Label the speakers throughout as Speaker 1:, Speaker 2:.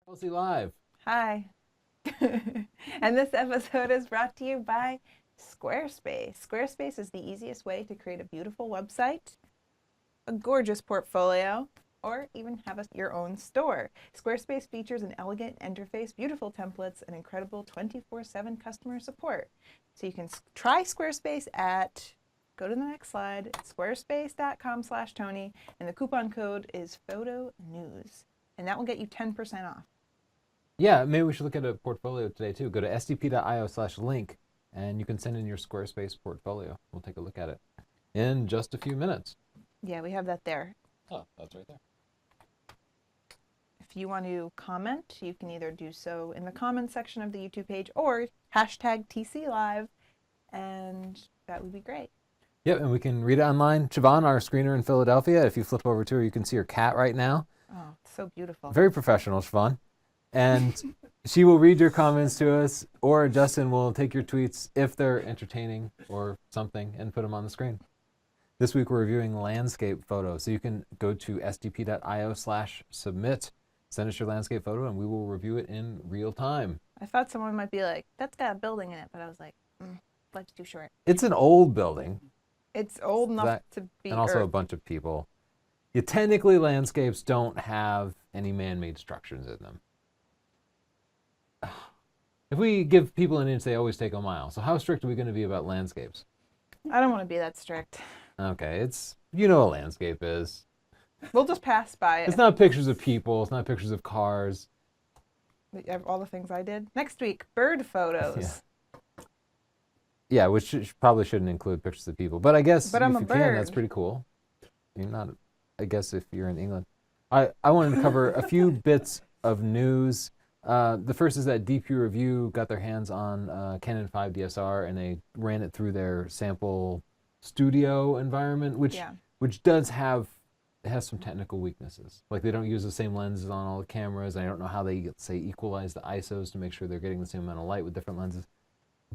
Speaker 1: Chelsea Live.
Speaker 2: Hi. And this episode is brought to you by Squarespace. Squarespace is the easiest way to create a beautiful website, a gorgeous portfolio, or even have your own store. Squarespace features an elegant interface, beautiful templates, and incredible 24/7 customer support. So you can try Squarespace at, go to the next slide, squarespace.com/Tony, and the coupon code is PHOTONEWS. And that will get you 10% off.
Speaker 1: Yeah, maybe we should look at a portfolio today too. Go to sdp.io/link and you can send in your Squarespace portfolio. We'll take a look at it in just a few minutes.
Speaker 2: Yeah, we have that there.
Speaker 1: Oh, that's right there.
Speaker 2: If you want to comment, you can either do so in the comment section of the YouTube page or hashtag TCLive, and that would be great.
Speaker 1: Yep, and we can read it online. Siobhan, our screener in Philadelphia, if you flip over to her, you can see her cat right now.
Speaker 2: Oh, it's so beautiful.
Speaker 1: Very professional, Siobhan. And she will read your comments to us, or Justin will take your tweets if they're entertaining or something and put them on the screen. This week we're reviewing landscape photos. So you can go to sdp.io/submit, send us your landscape photo, and we will review it in real time.
Speaker 2: I thought someone might be like, that's got a building in it, but I was like, life's too short.
Speaker 1: It's an old building.
Speaker 2: It's old enough to be
Speaker 1: and also
Speaker 2: Earth.
Speaker 1: A bunch of people. Yeah, technically, landscapes don't have any man-made structures in them. If we give people an inch, they always take a mile. So how strict are we going to be about landscapes?
Speaker 2: I don't want to be that strict.
Speaker 1: Okay, it's, you know what a landscape is.
Speaker 2: We'll just pass by it.
Speaker 1: It's not pictures of people. It's not pictures of cars.
Speaker 2: All the things I did. Next week, bird photos.
Speaker 1: Yeah, which probably shouldn't include pictures of people. But I guess
Speaker 2: but I'm
Speaker 1: if
Speaker 2: a
Speaker 1: you
Speaker 2: bird.
Speaker 1: can, that's pretty cool. You're not, I guess if you're in England. I wanted to cover a few bits of news. The first is that DP Review got their hands on Canon 5 DSR and they ran it through their sample studio environment, which does have, it has some technical weaknesses. Like they don't use the same lenses on all the cameras. I don't know how they, say, equalize the ISOs to make sure they're getting the same amount of light with different lenses.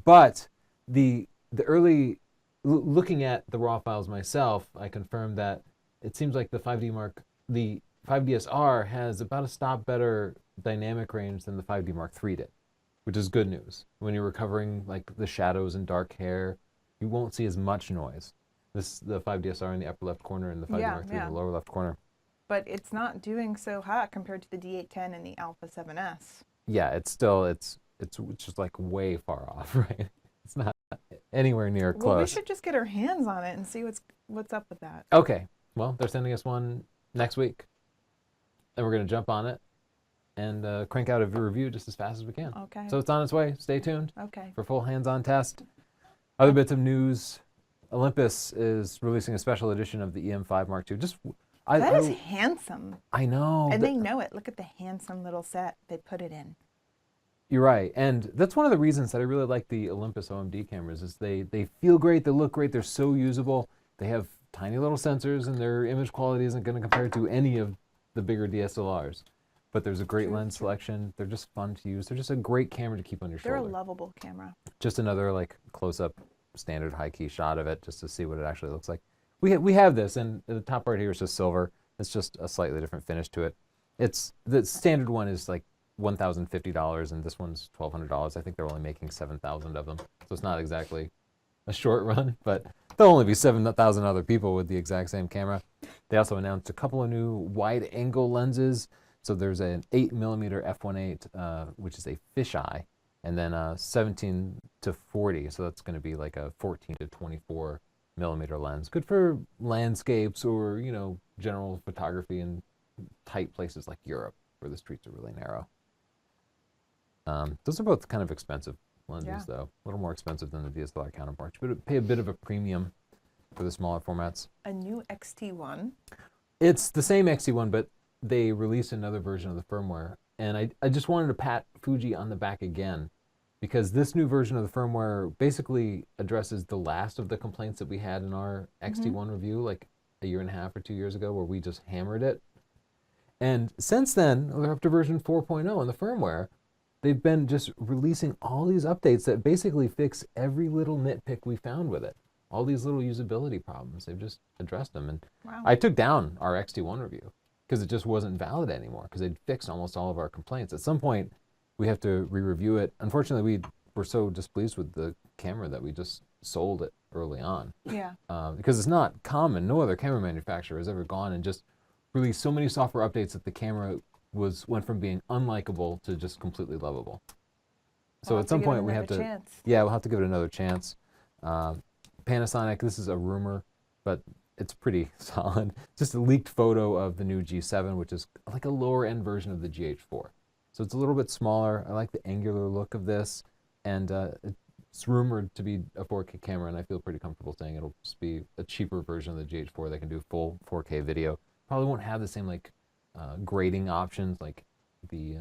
Speaker 1: But the early, looking at the raw files myself, I confirmed that it seems like the 5DSR has about a stop better dynamic range than the 5D Mark III did, which is good news. When you're recovering like the shadows and dark hair, you won't see as much noise. The 5DSR in the upper left corner and the 5D Mark III in the lower left corner.
Speaker 2: But it's not doing so hot compared to the D810 and the Alpha 7S.
Speaker 1: Yeah, it's still, it's just like way far off, right? It's not anywhere near close.
Speaker 2: Well, we should just get our hands on it and see what's up with that.
Speaker 1: Okay, well, they're sending us one next week, and we're going to jump on it and crank out a review just as fast as we can.
Speaker 2: Okay.
Speaker 1: So it's on its way. Stay tuned for full hands-on test. Other bits of news: Olympus is releasing a special edition of the EM5 Mark II.
Speaker 2: That is handsome.
Speaker 1: I know.
Speaker 2: And they know it. Look at the handsome little set they put it in.
Speaker 1: You're right, and that's one of the reasons that I really like the Olympus OMD cameras. Is they feel great, they look great, they're so usable. They have tiny little sensors, and their image quality isn't going to compare to any of the bigger DSLRs. But there's a great lens selection. They're just fun to use. They're just a great camera to keep on your shoulder.
Speaker 2: They're a lovable camera.
Speaker 1: Just another like close-up, standard high-key shot of it, just to see what it actually looks like. We have this, and the top part here is just silver. It's just a slightly different finish to it. The standard one is like $1,050, and this one's $1,200. I think they're only making 7,000 of them, so it's not exactly a short run, but there'll only be 7,000 other people with the exact same camera. They also announced a couple of new wide-angle lenses. So there's an 8mm f1.8, which is a fisheye, and then 17 to 40. So that's going to be like a 14 to 24mm lens. Good for landscapes or, general photography in tight places like Europe where the streets are really narrow. Those are both kind of expensive lenses, though. A little more expensive than the DSLR counterparts, but pay a bit of a premium for the smaller formats.
Speaker 2: A new XT1.
Speaker 1: It's the same XT1, but they released another version of the firmware. And I just wanted to pat Fuji on the back again, because this new version of the firmware basically addresses the last of the complaints that we had in our XT1 review like a year and a half or 2 years ago, where we just hammered it. And since then, we're up to version 4.0 in the firmware. They've been just releasing all these updates that basically fix every little nitpick we found with it. All these little usability problems, they've just addressed them. And I took down our XT1 review. because it just wasn't valid anymore because they'd fixed almost all of our complaints. At some point, we have to re-review it. Unfortunately, we were so displeased with the camera that we just sold it early on.
Speaker 2: Yeah.
Speaker 1: Because it's not common. No other camera manufacturer has ever gone and just released so many software updates that the camera went from being unlikable to just completely lovable. So
Speaker 2: We'll
Speaker 1: at some
Speaker 2: give it
Speaker 1: point we have to,
Speaker 2: another chance.
Speaker 1: yeah, we'll have to give it another chance. Panasonic, this is a rumor, but it's pretty solid. Just a leaked photo of the new G7, which is like a lower end version of the GH4. So it's a little bit smaller. I like the angular look of this, and it's rumored to be a 4K camera, and I feel pretty comfortable saying it'll just be a cheaper version of the GH4 that can do full 4K video. Probably won't have the same like grading options, like the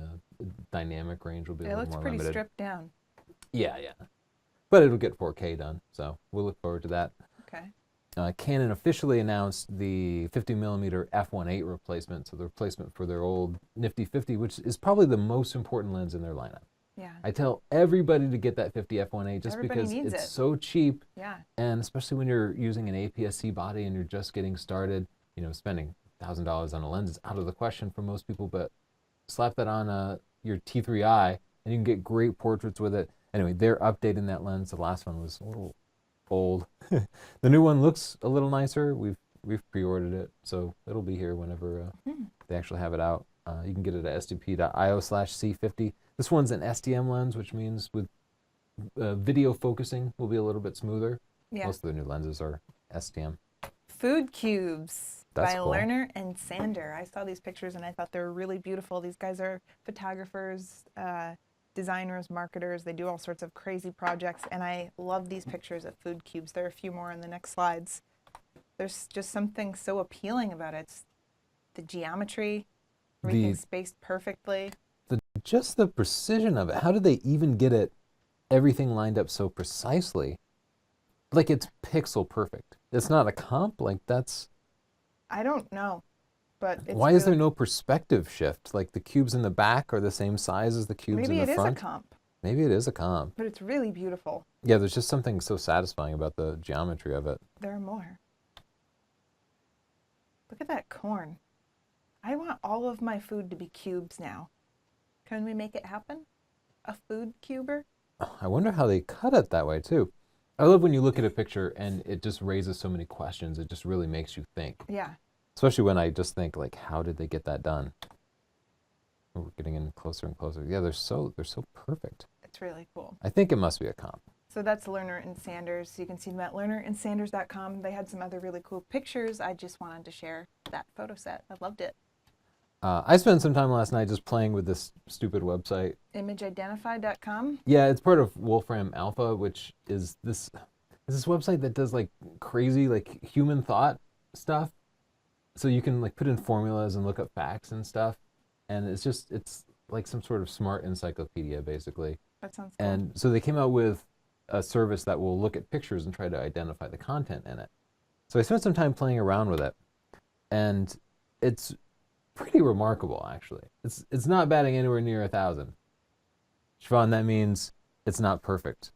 Speaker 1: dynamic range will be a little more limited.
Speaker 2: It looks pretty stripped down.
Speaker 1: Yeah, yeah. But it'll get 4K done, so we'll look forward to that.
Speaker 2: Okay.
Speaker 1: Canon officially announced the 50mm f1.8 replacement, so the replacement for their old nifty 50, which is probably the most important lens in their lineup.
Speaker 2: Yeah.
Speaker 1: I tell everybody to get that 50 f1.8 just
Speaker 2: Everybody
Speaker 1: because
Speaker 2: needs
Speaker 1: it's
Speaker 2: it.
Speaker 1: so cheap,
Speaker 2: Yeah.
Speaker 1: and especially when you're using an APS-C body and you're just getting started, you know, spending $1,000 on a lens is out of the question for most people, but slap that on your T3i and you can get great portraits with it. Anyway, they're updating that lens. The last one was a little old. The new one looks a little nicer. We've pre-ordered it, so it'll be here whenever they actually have it out. You can get it at sdp.io/C50. This one's an STM lens, which means with video focusing will be a little bit smoother.
Speaker 2: Yeah.
Speaker 1: Most of the new lenses are STM.
Speaker 2: Food cubes
Speaker 1: That's
Speaker 2: by
Speaker 1: cool.
Speaker 2: Lerner and Sander. I saw these pictures and I thought they were really beautiful. These guys are photographers, designers, marketers. They do all sorts of crazy projects, and I love these pictures of food cubes. There are a few more in the next slides. There's just something so appealing about it. It's the geometry, everything's spaced perfectly.
Speaker 1: Just the precision of it. How did they even get it, everything lined up so precisely? Like it's pixel perfect. It's not a comp, like that's...
Speaker 2: I don't know, but it's
Speaker 1: Why is there
Speaker 2: really-
Speaker 1: no perspective shift? Like the cubes in the back are the same size as the cubes
Speaker 2: Maybe
Speaker 1: in the
Speaker 2: it is a
Speaker 1: front?
Speaker 2: comp,
Speaker 1: Maybe it is a comp.
Speaker 2: but it's really beautiful.
Speaker 1: Yeah, there's just something so satisfying about the geometry of it.
Speaker 2: There are more. Look at that corn. I want all of my food to be cubes now. Can we make it happen? A food cuber?
Speaker 1: I wonder how they cut it that way too. I love when you look at a picture and it just raises so many questions. It just really makes you think.
Speaker 2: Yeah.
Speaker 1: Especially when I just think like, how did they get that done? Oh, we're getting in closer and closer. Yeah, they're so perfect.
Speaker 2: It's really cool.
Speaker 1: I think it must be a comp.
Speaker 2: So that's Lerner and Sanders. You can see them at lernerandsanders.com. They had some other really cool pictures. I just wanted to share that photo set. I loved it.
Speaker 1: I spent some time last night just playing with this stupid website.
Speaker 2: Imageidentify.com.
Speaker 1: Yeah, it's part of Wolfram Alpha, which is this website that does like crazy like human thought stuff. So you can like put in formulas and look up facts and stuff, and it's like some sort of smart encyclopedia basically.
Speaker 2: That sounds cool.
Speaker 1: And so they came out with a service that will look at pictures and try to identify the content in it. So I spent some time playing around with it, and it's pretty remarkable actually. It's not batting anywhere near 1,000. Siobhan, that means it's not perfect.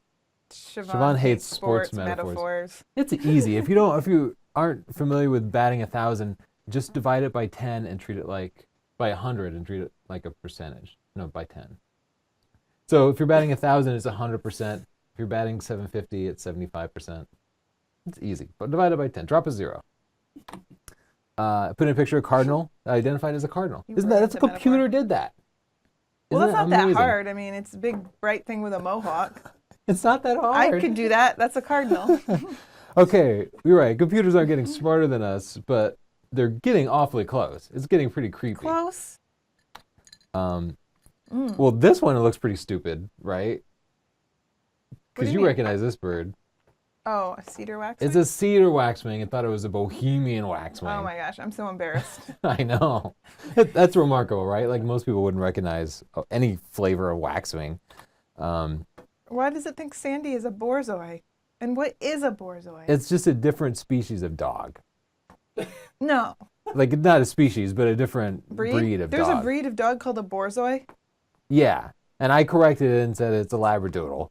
Speaker 1: Siobhan hates sports metaphors. It's easy. If you aren't familiar with batting 1,000, just divide it by 10 and treat it like by 100 and treat it like a percentage. No, by 10. So if you're batting 1,000, it's 100%. If you're batting 750, it's 75%. It's easy, but divide it by 10. Drop a zero. Put in a picture of a cardinal, identified as a cardinal.
Speaker 2: You
Speaker 1: Isn't that? That's
Speaker 2: wrote
Speaker 1: a
Speaker 2: the
Speaker 1: computer
Speaker 2: metaphor.
Speaker 1: did that.
Speaker 2: Well,
Speaker 1: Isn't
Speaker 2: that's not that
Speaker 1: amazing?
Speaker 2: hard. I mean, it's a big, bright thing with a mohawk.
Speaker 1: It's not that hard.
Speaker 2: I could do that. That's a cardinal.
Speaker 1: Okay, you're right. Computers aren't getting smarter than us, but they're getting awfully close. It's getting pretty creepy.
Speaker 2: Close.
Speaker 1: Well, this one, it looks pretty stupid, right?
Speaker 2: What do
Speaker 1: Because
Speaker 2: you
Speaker 1: you
Speaker 2: mean?
Speaker 1: recognize this bird.
Speaker 2: Oh, a cedar wax?
Speaker 1: It's a cedar waxwing and thought it was a Bohemian waxwing.
Speaker 2: Oh my gosh, I'm so embarrassed.
Speaker 1: I know. That's remarkable, right? Like most people wouldn't recognize any flavor of waxwing.
Speaker 2: Why does it think Sandy is a borzoi? And what is a borzoi?
Speaker 1: It's just a different species of dog.
Speaker 2: No.
Speaker 1: Like not a species, but a different breed of
Speaker 2: There's
Speaker 1: dog.
Speaker 2: a breed of dog called a borzoi?
Speaker 1: Yeah. And I corrected it and said it's a Labradoodle.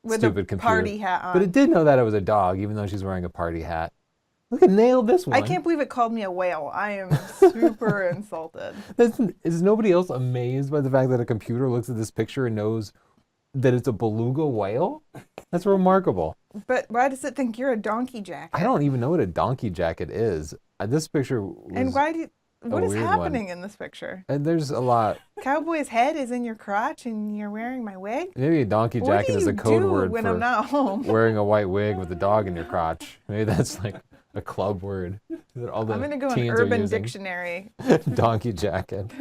Speaker 2: With
Speaker 1: Stupid
Speaker 2: a
Speaker 1: computer.
Speaker 2: party hat on.
Speaker 1: But it did know that it was a dog, even though she's wearing a party hat. Look, it nailed this one.
Speaker 2: I can't believe it called me a whale. I am super insulted.
Speaker 1: Is nobody else amazed by the fact that a computer looks at this picture and knows that it's a beluga whale? That's remarkable.
Speaker 2: But why does it think you're a donkey jacket?
Speaker 1: I don't even know what a donkey jacket is. This picture was
Speaker 2: And what is
Speaker 1: weird
Speaker 2: happening in this picture?
Speaker 1: and there's a lot.
Speaker 2: Cowboy's head is in your crotch and you're wearing my wig?
Speaker 1: Maybe a donkey
Speaker 2: What
Speaker 1: jacket
Speaker 2: do
Speaker 1: is
Speaker 2: you
Speaker 1: a code
Speaker 2: do
Speaker 1: word
Speaker 2: when
Speaker 1: for
Speaker 2: I'm not home?
Speaker 1: wearing a white wig with a dog in your crotch. Maybe that's like a club word that all the
Speaker 2: I'm going to go on
Speaker 1: teens are
Speaker 2: Urban
Speaker 1: using.
Speaker 2: Dictionary.
Speaker 1: Donkey jacket.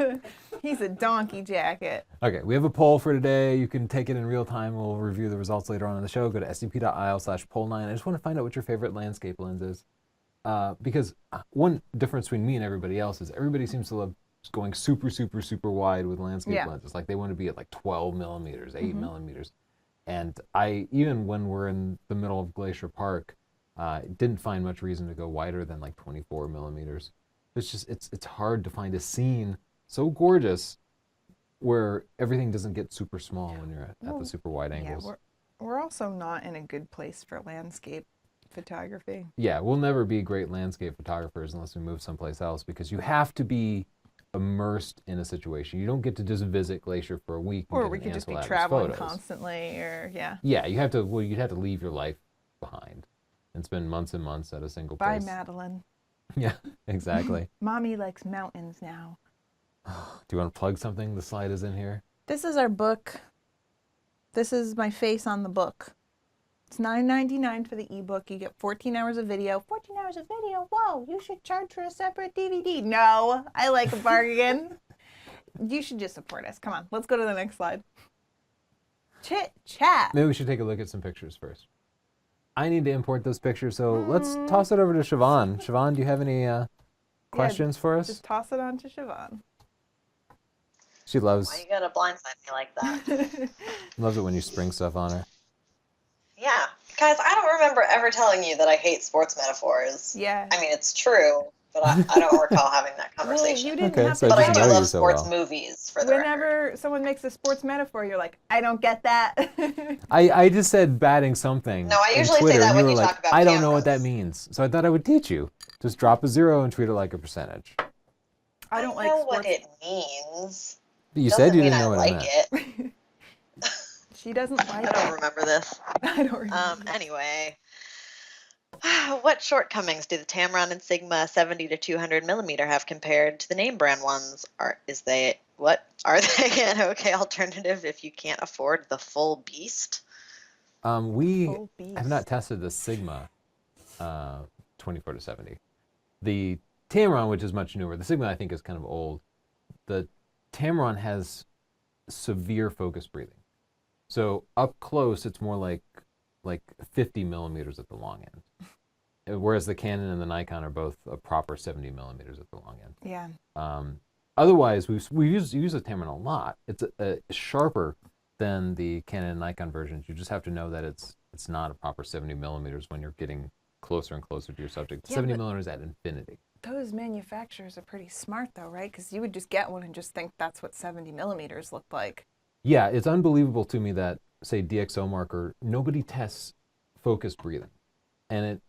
Speaker 2: He's a donkey jacket.
Speaker 1: Okay, we have a poll for today. You can take it in real time. We'll review the results later on in the show. Go to sdp.io/poll9. I just want to find out what your favorite landscape lens is. Because one difference between me and everybody else is everybody seems to love going super, super, super wide with landscape lenses. Like they want to be at like 12 millimeters, 8 millimeters. And even when we're in the middle of Glacier Park, didn't find much reason to go wider than like 24 millimeters. It's hard to find a scene so gorgeous where everything doesn't get super small when you're at the super wide angles.
Speaker 2: Yeah, we're also not in a good place for landscape photography.
Speaker 1: Yeah, we'll never be great landscape photographers unless we move someplace else because you have to be immersed in a situation. You don't get to just visit Glacier for a week.
Speaker 2: Or we could just be traveling constantly, or
Speaker 1: Yeah, you'd have to leave your life behind and spend months and months at a single place.
Speaker 2: Bye, Madeline.
Speaker 1: Yeah, exactly.
Speaker 2: Mommy likes mountains now.
Speaker 1: Do you want to plug something? The slide is in here.
Speaker 2: This is our book. This is my face on the book. It's $9.99 for the ebook. You get 14 hours of video. 14 hours of video? Whoa, you should charge for a separate DVD. No, I like a bargain. You should just support us. Come on, let's go to the next slide. Chit chat.
Speaker 1: Maybe we should take a look at some pictures first. I need to import those pictures, so let's toss it over to Siobhan. Siobhan, do you have any questions for us?
Speaker 2: Just toss it on to Siobhan.
Speaker 1: She loves.
Speaker 3: Why you gotta blindside me like that?
Speaker 1: Loves it when you spring stuff on her.
Speaker 3: Yeah. Guys, I don't remember ever telling you that I hate sports metaphors.
Speaker 2: Yeah.
Speaker 3: I mean, it's true, but I don't recall having that conversation.
Speaker 2: Well, you didn't
Speaker 1: Okay,
Speaker 2: have
Speaker 1: so
Speaker 2: to
Speaker 3: But I
Speaker 1: just
Speaker 3: do
Speaker 1: know you
Speaker 3: love
Speaker 1: so
Speaker 3: sports
Speaker 1: well.
Speaker 3: movies, for the record.
Speaker 2: Whenever someone makes a sports metaphor, you're like, I don't get that.
Speaker 1: I just said batting something.
Speaker 3: No, I
Speaker 1: on
Speaker 3: usually say
Speaker 1: Twitter,
Speaker 3: that
Speaker 1: and
Speaker 3: when
Speaker 1: were
Speaker 3: you
Speaker 1: like,
Speaker 3: talk about
Speaker 1: I don't know what that
Speaker 3: cameras.
Speaker 1: means, so I thought I would teach you. Just drop a 0 and treat it like a percentage.
Speaker 2: I don't like
Speaker 3: know
Speaker 2: sports.
Speaker 3: what it means.
Speaker 1: But you
Speaker 3: Doesn't
Speaker 1: said you
Speaker 3: mean
Speaker 1: didn't know
Speaker 3: I
Speaker 1: what
Speaker 3: like
Speaker 1: I meant.
Speaker 3: it.
Speaker 2: She doesn't like
Speaker 3: I
Speaker 2: it.
Speaker 3: don't remember this.
Speaker 2: I don't remember.
Speaker 3: Anyway, what shortcomings do the Tamron and Sigma 70 to 200 millimeter have compared to the name brand ones? Are they an okay alternative if you can't afford the full beast?
Speaker 1: We
Speaker 2: Full beast.
Speaker 1: have not tested the Sigma 24 to 70. The Tamron, which is much newer, the Sigma I think is kind of old. The Tamron has severe focus breathing. So up close, it's more like 50 millimeters at the long end. Whereas the Canon and the Nikon are both a proper 70 millimeters at the long end.
Speaker 2: Yeah.
Speaker 1: Otherwise, we use the Tamron a lot. It's sharper than the Canon and Nikon versions. You just have to know that it's not a proper 70 millimeters when you're getting closer and closer to your subject.
Speaker 2: Yeah,
Speaker 1: 70
Speaker 2: but
Speaker 1: millimeters at infinity.
Speaker 2: those manufacturers are pretty smart though, right? Because you would just get one and just think that's what 70 millimeters looked like.
Speaker 1: Yeah, it's unbelievable to me that, say, DxO marker, nobody tests focus breathing. And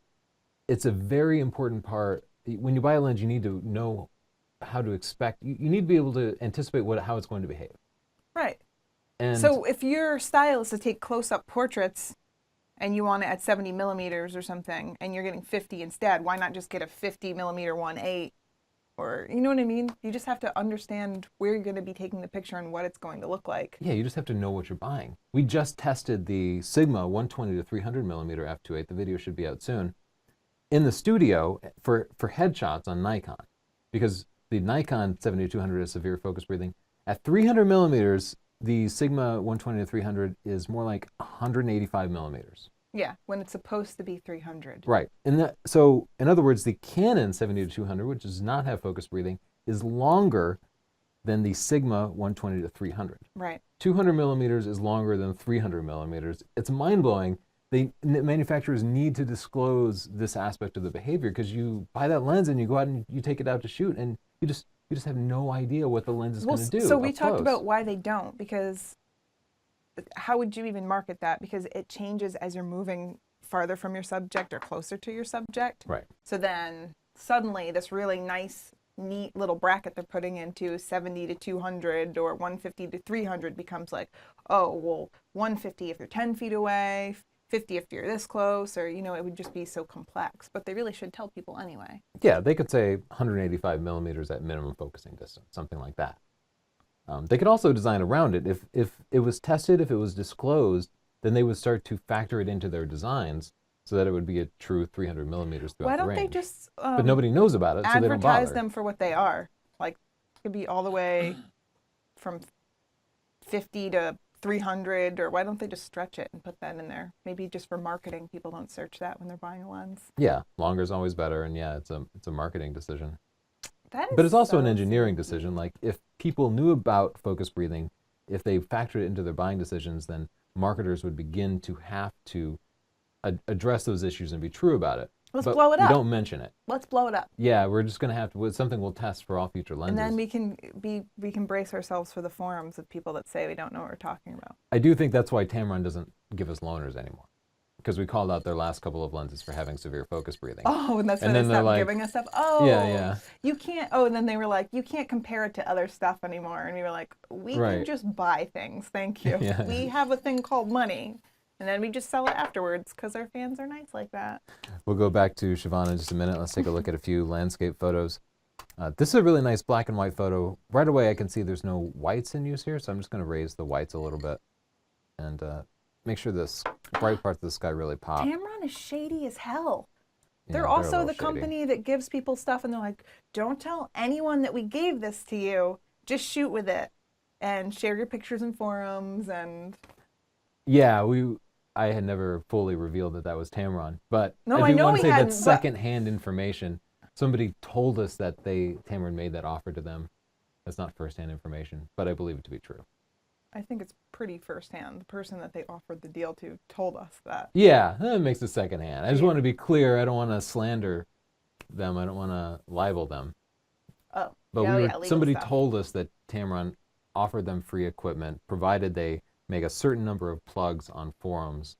Speaker 1: it's a very important part. When you buy a lens, you need to know how to expect. You need to be able to anticipate how it's going to behave.
Speaker 2: Right.
Speaker 1: And
Speaker 2: So if your style is to take close-up portraits and you want it at 70 millimeters or something and you're getting 50 instead, why not just get a 50 millimeter 1.8? Or, you know what I mean? You just have to understand where you're going to be taking the picture and what it's going to look like.
Speaker 1: yeah, you just have to know what you're buying. We just tested the Sigma 120 to 300 millimeter f2.8. The video should be out soon. In the studio for headshots on Nikon, because the Nikon 70 to 200 has severe focus breathing. At 300 millimeters, the Sigma 120 to 300 is more like 185 millimeters.
Speaker 2: Yeah, when it's supposed to be 300.
Speaker 1: Right. So, in other words, the Canon 70 to 200, which does not have focus breathing, is longer than the Sigma 120 to 300.
Speaker 2: Right.
Speaker 1: 200 millimeters is longer than 300 millimeters. It's mind-blowing. Manufacturers need to disclose this aspect of the behavior because you buy that lens and you go out and you take it out to shoot and you just have no idea what the lens is going to do.
Speaker 2: So we
Speaker 1: up
Speaker 2: talked
Speaker 1: close.
Speaker 2: about why they don't, because how would you even market that? Because it changes as you're moving farther from your subject or closer to your subject.
Speaker 1: Right.
Speaker 2: So then suddenly this really nice, neat little bracket they're putting into 70 to 200 or 150 to 300 becomes like, oh, well, 150 if you're 10 feet away, 50 if you're this close, or, you know, it would just be so complex. But they really should tell people anyway.
Speaker 1: Yeah, they could say 185 millimeters at minimum focusing distance, something like that. They could also design around it. If it was tested, if it was disclosed, then they would start to factor it into their designs so that it would be a true 300 millimeters throughout
Speaker 2: Why
Speaker 1: the
Speaker 2: don't they
Speaker 1: range.
Speaker 2: just
Speaker 1: But nobody knows about it, so they don't
Speaker 2: advertise
Speaker 1: bother.
Speaker 2: them for what they are? Like, it could be all the way from 50 to 300, or why don't they just stretch it and put that in there? Maybe just for marketing, people don't search that when they're buying a lens.
Speaker 1: Yeah, longer is always better, and yeah, it's a marketing decision.
Speaker 2: That is
Speaker 1: But it's also
Speaker 2: so
Speaker 1: an engineering
Speaker 2: sneaky.
Speaker 1: decision. Like, if people knew about focus breathing, if they factored it into their buying decisions, then marketers would begin to have to address those issues and be true about it.
Speaker 2: Let's
Speaker 1: But
Speaker 2: blow it
Speaker 1: we
Speaker 2: up.
Speaker 1: don't mention it.
Speaker 2: Let's blow it up.
Speaker 1: Yeah, we're just going to have to, it's something we'll test for all future lenses.
Speaker 2: And then we can brace ourselves for the forums of people that say we don't know what we're talking about.
Speaker 1: I do think that's why Tamron doesn't give us loaners anymore, because we called out their last couple of lenses for having severe focus breathing.
Speaker 2: Oh, and that's
Speaker 1: And
Speaker 2: why
Speaker 1: then
Speaker 2: they
Speaker 1: they're
Speaker 2: stopped
Speaker 1: like,
Speaker 2: giving us stuff. Oh,
Speaker 1: yeah.
Speaker 2: You can't. Oh, and then they were like, you can't compare it to other stuff anymore. And we were like, we can
Speaker 1: Right.
Speaker 2: just buy things. Thank you.
Speaker 1: Yeah.
Speaker 2: We have a thing called money. And then we just sell it afterwards because our fans are nice like that.
Speaker 1: We'll go back to Siobhan in just a minute. Let's take a look at a few landscape photos. This is a really nice black and white photo. Right away, I can see there's no whites in use here, so I'm just going to raise the whites a little bit and make sure this bright parts of the sky really pop.
Speaker 2: Tamron is shady as hell.
Speaker 1: Yeah,
Speaker 2: They're
Speaker 1: a
Speaker 2: also
Speaker 1: little
Speaker 2: the
Speaker 1: shady.
Speaker 2: company that gives people stuff and they're like, don't tell anyone that we gave this to you. Just shoot with it and share your pictures in forums. And
Speaker 1: Yeah, I had never fully revealed that was Tamron, but
Speaker 2: No,
Speaker 1: I
Speaker 2: I
Speaker 1: do
Speaker 2: know
Speaker 1: want
Speaker 2: we
Speaker 1: to say
Speaker 2: hadn't,
Speaker 1: that's
Speaker 2: but-
Speaker 1: secondhand information. Somebody told us that Tamron made that offer to them. That's not firsthand information, but I believe it to be true.
Speaker 2: I think it's pretty firsthand. The person that they offered the deal to told us that.
Speaker 1: Yeah, that makes it secondhand. I just
Speaker 2: Yeah.
Speaker 1: want to be clear. I don't want to slander them. I don't want to libel them.
Speaker 2: Oh,
Speaker 1: But
Speaker 2: yeah,
Speaker 1: legal somebody
Speaker 2: stuff.
Speaker 1: told us that Tamron offered them free equipment, provided they make a certain number of plugs on forums,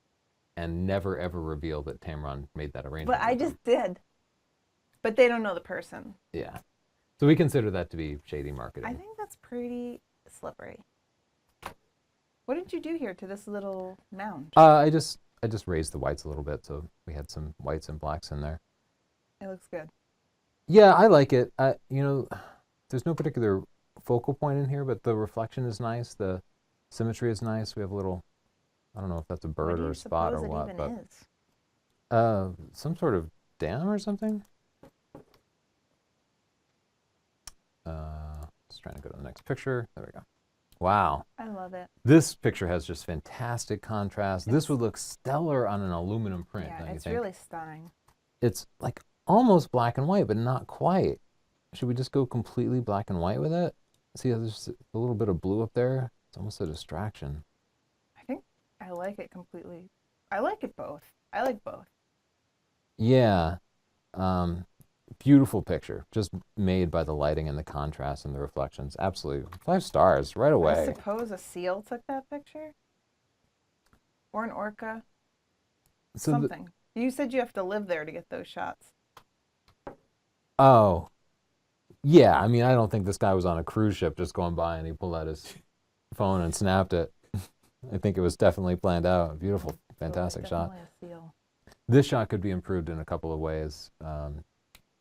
Speaker 1: and never ever reveal that Tamron made that arrangement.
Speaker 2: But I
Speaker 1: with them.
Speaker 2: just did. But they don't know the person.
Speaker 1: Yeah. So we consider that to be shady marketing.
Speaker 2: I think that's pretty slippery. What did you do here to this little mound?
Speaker 1: I just raised the whites a little bit, so we had some whites and blacks in there.
Speaker 2: It looks good.
Speaker 1: Yeah, I like it. There's no particular focal point in here, but the reflection is nice. The symmetry is nice. We have a little, I don't know if that's a bird or a spot or what,
Speaker 2: It
Speaker 1: but
Speaker 2: is?
Speaker 1: some sort of dam or something. Just trying to go to the next picture. There we go. Wow.
Speaker 2: I love it.
Speaker 1: This picture has just fantastic contrast. This would look stellar on an aluminum print,
Speaker 2: Yeah,
Speaker 1: don't you
Speaker 2: it's
Speaker 1: think?
Speaker 2: really stunning.
Speaker 1: It's like almost black and white, but not quite. Should we just go completely black and white with it? See how there's a little bit of blue up there? It's almost a distraction.
Speaker 2: I think I like it completely. I like it both. I like both.
Speaker 1: Yeah. Beautiful picture. Just made by the lighting and the contrast and the reflections. Absolutely. 5 stars right
Speaker 2: I
Speaker 1: away.
Speaker 2: suppose a seal took that picture? Or an orca?
Speaker 1: So
Speaker 2: Something. You said you have to live there to get those shots.
Speaker 1: Oh. Yeah, I mean, I don't think this guy was on a cruise ship just going by and he pulled out his phone and snapped it. I think it was definitely planned out. Beautiful, fantastic shot.
Speaker 2: Definitely a seal.
Speaker 1: This shot could be improved in a couple of ways.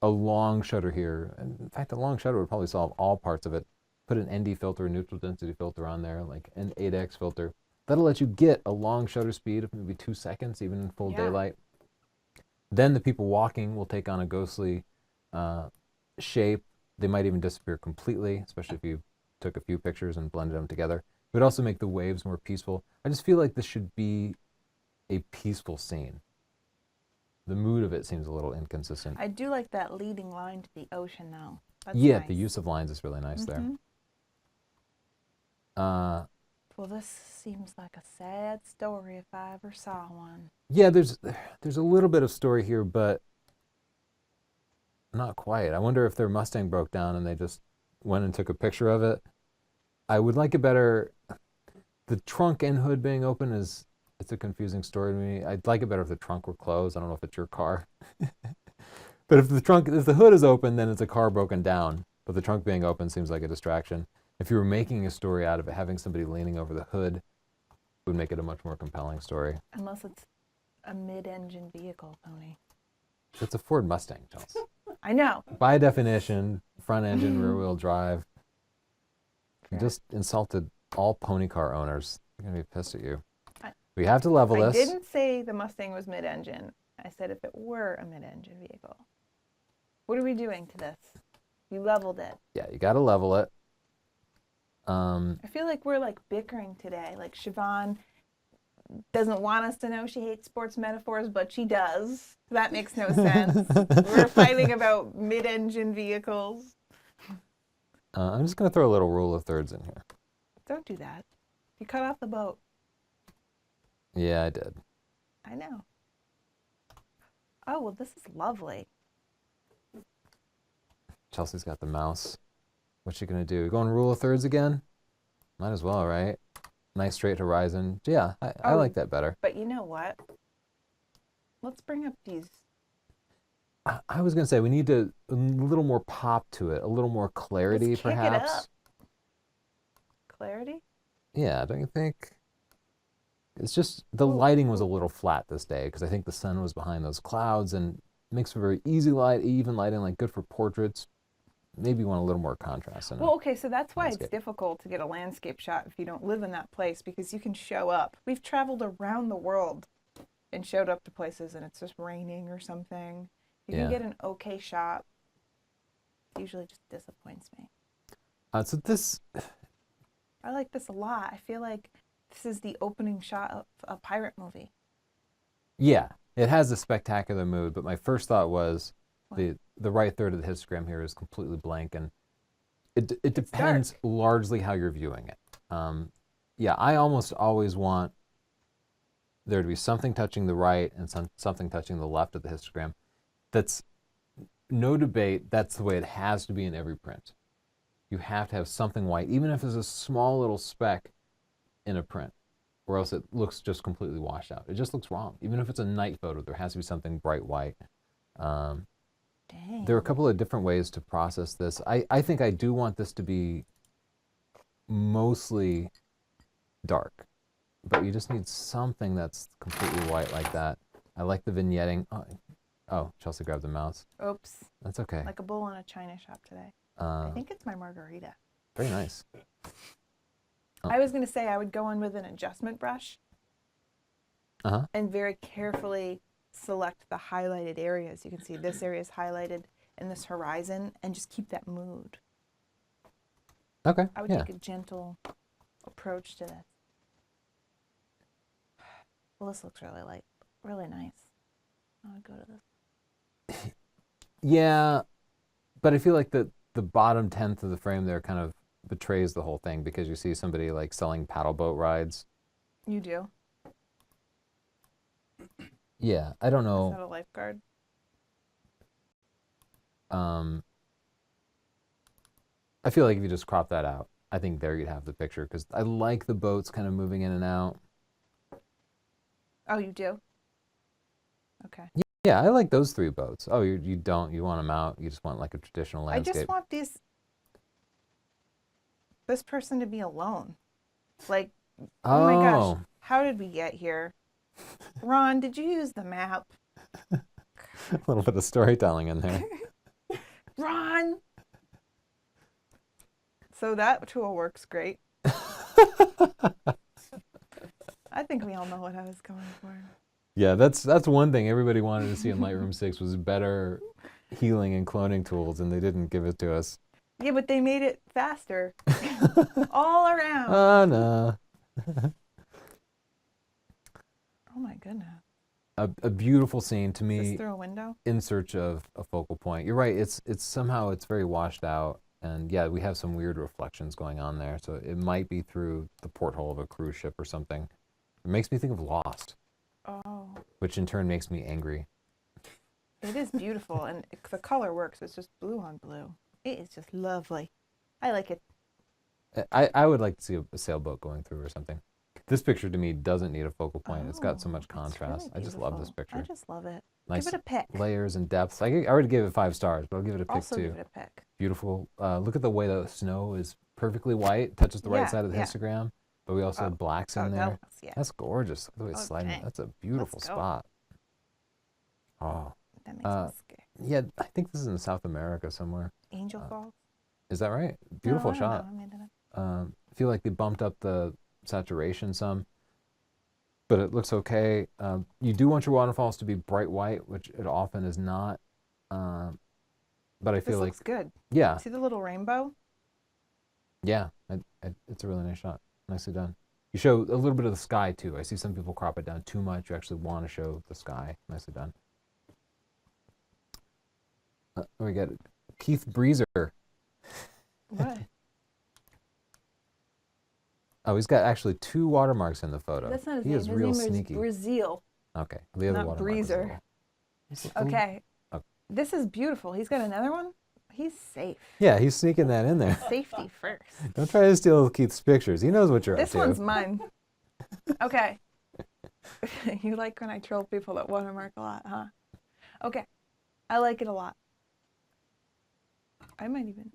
Speaker 1: A long shutter here. In fact, a long shutter would probably solve all parts of it. Put an ND filter, a neutral density filter on there, like an 8x filter. That'll let you get a long shutter speed of maybe 2 seconds, even in full
Speaker 2: Yeah.
Speaker 1: daylight. Then the people walking will take on a ghostly shape. They might even disappear completely, especially if you took a few pictures and blended them together. It would also make the waves more peaceful. I just feel like this should be a peaceful scene. The mood of it seems a little inconsistent.
Speaker 2: I do like that leading line to the ocean, though. That's
Speaker 1: Yeah,
Speaker 2: nice.
Speaker 1: the use of lines is really nice there.
Speaker 2: Mhm.
Speaker 1: Uh,
Speaker 2: Well, this seems like a sad story if I ever saw one.
Speaker 1: yeah, there's a little bit of story here, but not quite. I wonder if their Mustang broke down and they just went and took a picture of it. I would like it better. The trunk and hood being open is It's a confusing story to me. I'd like it better if the trunk were closed. I don't know if it's your car. But if the hood is open, then it's a car broken down. But the trunk being open seems like a distraction. If you were making a story out of it, having somebody leaning over the hood would make it a much more compelling story.
Speaker 2: Unless it's a mid-engine vehicle, Tony.
Speaker 1: It's a Ford Mustang, Chelsea.
Speaker 2: I know.
Speaker 1: By definition, front engine, rear wheel drive. You just insulted all pony car owners. They're going to be pissed at you. We have to level
Speaker 2: I
Speaker 1: this.
Speaker 2: didn't say the Mustang was mid-engine. I said if it were a mid-engine vehicle. What are we doing to this? You leveled it.
Speaker 1: Yeah, you got to level it.
Speaker 2: I feel like we're like bickering today. Like Siobhan doesn't want us to know she hates sports metaphors, but she does. That makes no sense. We're fighting about mid-engine vehicles.
Speaker 1: I'm just going to throw a little rule of thirds in here.
Speaker 2: Don't do that. You cut off the boat.
Speaker 1: Yeah, I did.
Speaker 2: I know. Oh, well, this is lovely.
Speaker 1: Chelsea's got the mouse. What's she going to do? Going rule of thirds again? Might as well, right? Nice straight horizon. Yeah, I like that better.
Speaker 2: But you know what? Let's bring up these.
Speaker 1: I was going to say we need a little more pop to it, a little more clarity,
Speaker 2: Let's kick it
Speaker 1: perhaps.
Speaker 2: up. Clarity?
Speaker 1: Yeah, don't you think? It's just the lighting was a little flat this day because I think the sun was behind those clouds and makes for very easy light, even lighting, like good for portraits. Maybe you want a little more contrast in it.
Speaker 2: Well, okay, so that's why
Speaker 1: landscape.
Speaker 2: it's difficult to get a landscape shot if you don't live in that place, because you can show up. We've traveled around the world and showed up to places and it's just raining or something. You
Speaker 1: Yeah.
Speaker 2: can get an okay shot. It usually just disappoints me.
Speaker 1: So this,
Speaker 2: I like this a lot. I feel like this is the opening shot of a pirate movie.
Speaker 1: yeah, it has a spectacular mood, but my first thought was the right third of the histogram here is completely blank, and it depends largely how you're viewing it. Yeah, I almost always want there to be something touching the right and something touching the left of the histogram. That's no debate. That's the way it has to be in every print. You have to have something white, even if it's a small little speck in a print, or else it looks just completely washed out. It just looks wrong. Even if it's a night photo, there has to be something bright white.
Speaker 2: Dang.
Speaker 1: There are a couple of different ways to process this. I think I do want this to be mostly dark, but you just need something that's completely white like that. I like the vignetting. Oh, Chelsea grabbed the mouse.
Speaker 2: Oops.
Speaker 1: That's okay.
Speaker 2: Like a bull in a china shop today. I think it's my margarita.
Speaker 1: Very nice.
Speaker 2: I was going to say I would go in with an adjustment brush and very carefully select the highlighted areas. You can see this area is highlighted in this horizon, and just keep that mood.
Speaker 1: Okay.
Speaker 2: I would
Speaker 1: Yeah.
Speaker 2: take a gentle approach to this. Well, this looks really light, really nice. I would go to this.
Speaker 1: Yeah, but I feel like the bottom tenth of the frame there kind of betrays the whole thing because you see somebody like selling paddle boat rides.
Speaker 2: You do?
Speaker 1: Yeah, I don't
Speaker 2: Is
Speaker 1: know.
Speaker 2: that a lifeguard?
Speaker 1: I feel like if you just crop that out, I think there you'd have the picture because I like the boats kind of moving in and out.
Speaker 2: Oh, you do? Okay.
Speaker 1: Yeah, I like those three boats. Oh, you don't. You want them out. You just want like a traditional
Speaker 2: I
Speaker 1: landscape.
Speaker 2: just want this person to be alone. Like, oh my gosh, how did we get here? Ron, did you use the map?
Speaker 1: A little bit of storytelling in there.
Speaker 2: Ron! So that tool works great. I think we all know what I was going for.
Speaker 1: Yeah, that's one thing everybody wanted to see in Lightroom 6 was better healing and cloning tools, and they didn't give it to us.
Speaker 2: Yeah, but they made it faster. All around.
Speaker 1: Oh, no.
Speaker 2: Oh my goodness.
Speaker 1: A beautiful scene to
Speaker 2: Is this
Speaker 1: me
Speaker 2: through a window?
Speaker 1: in search of a focal point. You're right. It's somehow it's very washed out, and yeah, we have some weird reflections going on there. So it might be through the porthole of a cruise ship or something. It makes me think of Lost,
Speaker 2: Oh,
Speaker 1: which in turn makes me angry.
Speaker 2: it is beautiful, and the color works. It's just blue on blue. It is just lovely. I like it.
Speaker 1: I would like to see a sailboat going through or something. This picture to me doesn't need a focal point. It's got so
Speaker 2: Oh,
Speaker 1: much
Speaker 2: it's
Speaker 1: contrast.
Speaker 2: really
Speaker 1: I just love this
Speaker 2: beautiful. I
Speaker 1: picture.
Speaker 2: just love it.
Speaker 1: Nice
Speaker 2: Give it a pick.
Speaker 1: layers and depths. I already gave it 5 stars, but I'll give it a pick
Speaker 2: Also
Speaker 1: too.
Speaker 2: give it a pick.
Speaker 1: Beautiful. Look at the way the snow is perfectly white, touches the right
Speaker 2: Yeah,
Speaker 1: side of the
Speaker 2: yeah.
Speaker 1: histogram, but we also have blacks in there.
Speaker 2: Yeah.
Speaker 1: That's gorgeous. Look at the way it's sliding.
Speaker 2: Okay.
Speaker 1: That's a beautiful
Speaker 2: Let's go.
Speaker 1: spot. Oh,
Speaker 2: That makes me scared.
Speaker 1: yeah. I think this is in South America somewhere.
Speaker 2: Angel Falls?
Speaker 1: Is that right? Beautiful
Speaker 2: No, I don't
Speaker 1: shot.
Speaker 2: know. I made that up.
Speaker 1: I feel like they bumped up the saturation some, but it looks okay. You do want your waterfalls to be bright white, which it often is not. But I
Speaker 2: This
Speaker 1: feel like,
Speaker 2: looks good.
Speaker 1: yeah,
Speaker 2: See the little rainbow?
Speaker 1: yeah, it's a really nice shot. Nicely done. You show a little bit of the sky too. I see some people crop it down too much. You actually want to show the sky. Nicely done. We got Keith Breezer.
Speaker 2: What?
Speaker 1: Oh, he's got actually 2 watermarks in the photo.
Speaker 2: That's not his
Speaker 1: he
Speaker 2: name.
Speaker 1: is
Speaker 2: His
Speaker 1: real
Speaker 2: name
Speaker 1: sneaky.
Speaker 2: is Brazil.
Speaker 1: Okay, the other
Speaker 2: not
Speaker 1: watermark was a
Speaker 2: Breezer.
Speaker 1: little-
Speaker 2: Okay.
Speaker 1: Okay.
Speaker 2: This is beautiful. He's got another one. He's safe.
Speaker 1: Yeah, he's sneaking that in there.
Speaker 2: Safety first.
Speaker 1: Don't try to steal Keith's pictures. He knows what you're
Speaker 2: This
Speaker 1: up to.
Speaker 2: one's mine. Okay. You like when I troll people that watermark a lot, huh? Okay. I like it a lot. I might even.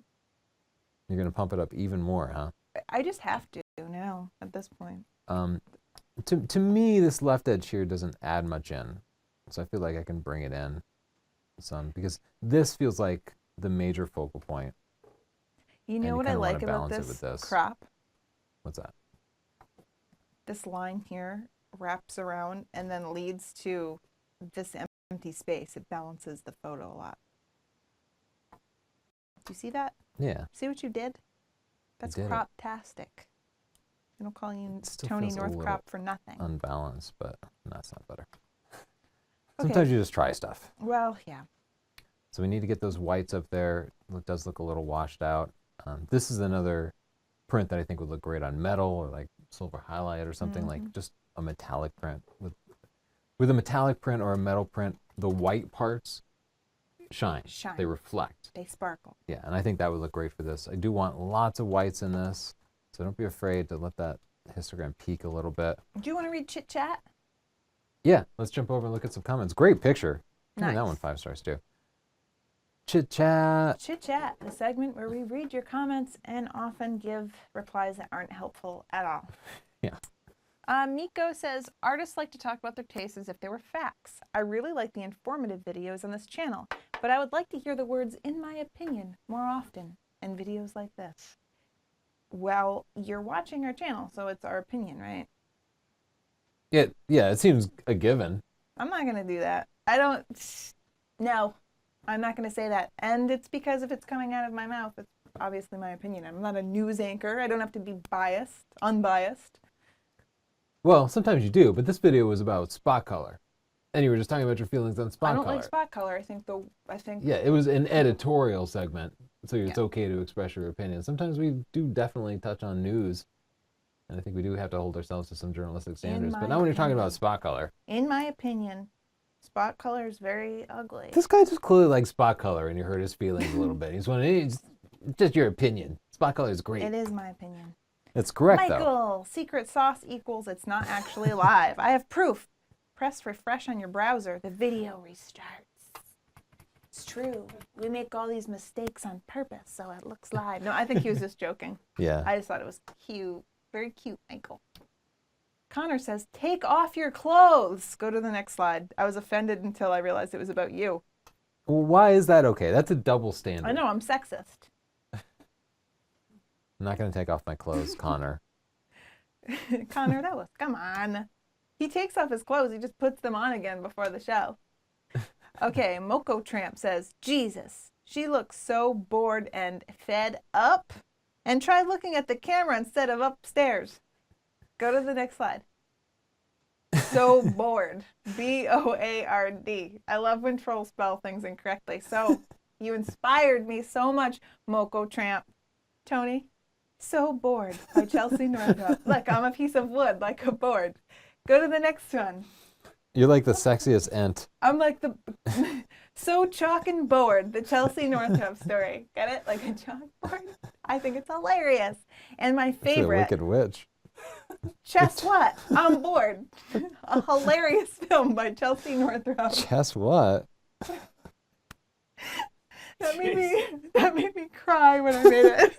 Speaker 1: You're gonna pump it up even more, huh?
Speaker 2: I just have to now at this point.
Speaker 1: To me, this left edge here doesn't add much in, so I feel like I can bring it in some because this feels like the major focal point.
Speaker 2: You
Speaker 1: And
Speaker 2: know
Speaker 1: you
Speaker 2: what I
Speaker 1: kinda wanna
Speaker 2: like about
Speaker 1: balance it
Speaker 2: this,
Speaker 1: with this.
Speaker 2: crop?
Speaker 1: What's that?
Speaker 2: This line here wraps around and then leads to this empty space. It balances the photo a lot. Do you see that?
Speaker 1: Yeah.
Speaker 2: See what you did? That's
Speaker 1: did it.
Speaker 2: crop-tastic. I don't call you
Speaker 1: It still
Speaker 2: Tony
Speaker 1: feels a
Speaker 2: North Crop
Speaker 1: little
Speaker 2: for nothing.
Speaker 1: Unbalanced, but that's not better.
Speaker 2: Okay.
Speaker 1: Sometimes you just try stuff.
Speaker 2: Well, yeah.
Speaker 1: So we need to get those whites up there. It does look a little washed out. This is another print that I think would look great on metal or like silver highlight or something like just a metallic print. With a metallic print or a metal print, the white parts shine.
Speaker 2: Shine.
Speaker 1: They reflect.
Speaker 2: They sparkle.
Speaker 1: Yeah, and I think that would look great for this. I do want lots of whites in this, so don't be afraid to let that histogram peak a little bit.
Speaker 2: Do you want to read Chit Chat?
Speaker 1: Yeah, let's jump over and look at some comments. Great picture. Give me that
Speaker 2: Nice.
Speaker 1: one 5 stars too. Chit chat.
Speaker 2: Chit Chat, the segment where we read your comments and often give replies that aren't helpful at all.
Speaker 1: Yeah.
Speaker 2: Miko says, artists like to talk about their tastes as if they were facts. I really like the informative videos on this channel, but I would like to hear the words, in my opinion, more often in videos like this. Well, you're watching our channel, so it's our opinion, right?
Speaker 1: Yeah, it seems a given.
Speaker 2: I'm not going to do that. No, I'm not going to say that. And it's because if it's coming out of my mouth, it's obviously my opinion. I'm not a news anchor. I don't have to be unbiased.
Speaker 1: Well, sometimes you do, but this video was about spot color. And you were just talking about your feelings on spot
Speaker 2: I don't
Speaker 1: color.
Speaker 2: like spot color. I think
Speaker 1: Yeah, it was an editorial segment, so it's
Speaker 2: Yeah.
Speaker 1: okay to express your opinion. Sometimes we do definitely touch on news, and I think we do have to hold ourselves to some journalistic standards. But
Speaker 2: my
Speaker 1: not when you're talking
Speaker 2: opinion.
Speaker 1: about spot color.
Speaker 2: In my opinion, spot color is very ugly.
Speaker 1: This guy just clearly likes spot color, and you hurt his feelings a little bit. He's one. It's just your opinion. Spot color is great.
Speaker 2: It is my opinion.
Speaker 1: It's correct though.
Speaker 2: Michael, secret sauce equals it's not actually live. I have proof. Press refresh on your browser. The video restarts. It's true. We make all these mistakes on purpose so it looks live. No, I think he was just joking.
Speaker 1: Yeah.
Speaker 2: I just thought it was cute. Very cute, Michael. Connor says, take off your clothes. Go to the next slide. I was offended until I realized it was about you.
Speaker 1: Well, why is that okay? That's a double standard.
Speaker 2: I know, I'm sexist.
Speaker 1: I'm not going to take off my clothes, Connor.
Speaker 2: Connor, come on. He takes off his clothes. He just puts them on again before the show. Okay, Moko Tramp says, Jesus, she looks so bored and fed up. And try looking at the camera instead of upstairs. Go to the next slide. So bored. B-O-A-R-D. I love when trolls spell things incorrectly. So, you inspired me so much, Moko Tramp. Tony, So Bored by Chelsea Northup. Look, I'm a piece of wood, like a board. Go to the next one.
Speaker 1: You're like the sexiest ant.
Speaker 2: I'm like the So Chalk and Bored, the Chelsea Northup story. Get it? Like a chalkboard? I think it's hilarious. And my
Speaker 1: Actually, a
Speaker 2: favorite.
Speaker 1: wicked witch.
Speaker 2: Chess What? On Board. A hilarious film by Chelsea Northrup.
Speaker 1: Chess what?
Speaker 2: That made me cry when I made it.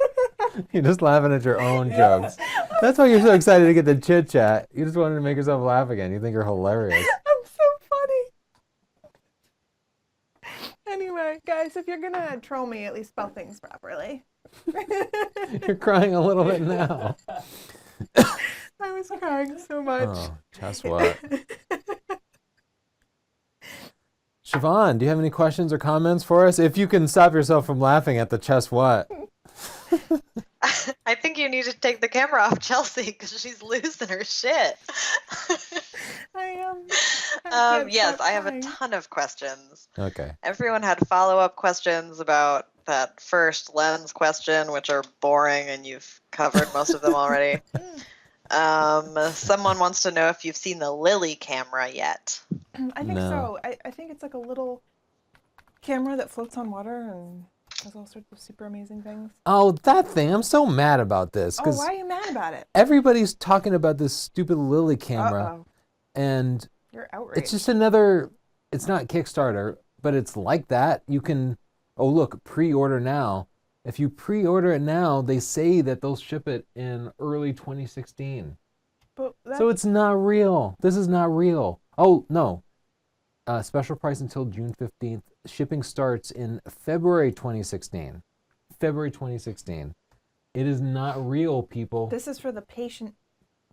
Speaker 1: You're just laughing at your own jokes. That's why you're so excited to get the chit chat. You just wanted to make yourself laugh again. You think you're hilarious.
Speaker 2: I'm so funny. Anyway, guys, if you're gonna troll me, at least spell things properly.
Speaker 1: You're crying a little bit now.
Speaker 2: I was crying so much.
Speaker 1: Oh, chess what? Siobhan, do you have any questions or comments for us? If you can stop yourself from laughing at the chess what?
Speaker 3: I think you need to take the camera off Chelsea because she's losing her shit.
Speaker 2: I am. can't
Speaker 3: Yes,
Speaker 2: stop
Speaker 3: I have a
Speaker 2: crying.
Speaker 3: ton of questions.
Speaker 1: Okay.
Speaker 3: Everyone had follow-up questions about that first lens question, which are boring, and you've covered most of them already. Someone wants to know if you've seen the Lily camera yet.
Speaker 2: I think
Speaker 1: No.
Speaker 2: so. I think it's like a little camera that floats on water and does all sorts of super amazing things.
Speaker 1: Oh, that thing. I'm so mad about this
Speaker 2: Oh,
Speaker 1: because
Speaker 2: why are you mad about it?
Speaker 1: everybody's talking about this stupid Lily camera.
Speaker 2: Uh-oh.
Speaker 1: And
Speaker 2: You're outraged.
Speaker 1: it's just another, it's not Kickstarter, but it's like that. You can, oh, look, pre-order now. If you pre-order it now, they say that they'll ship it in early 2016.
Speaker 2: But
Speaker 1: So it's not real. This is not real. Oh, no. Special price until June 15th. Shipping starts in February 2016. February 2016. It is not real, people.
Speaker 2: this is for the patient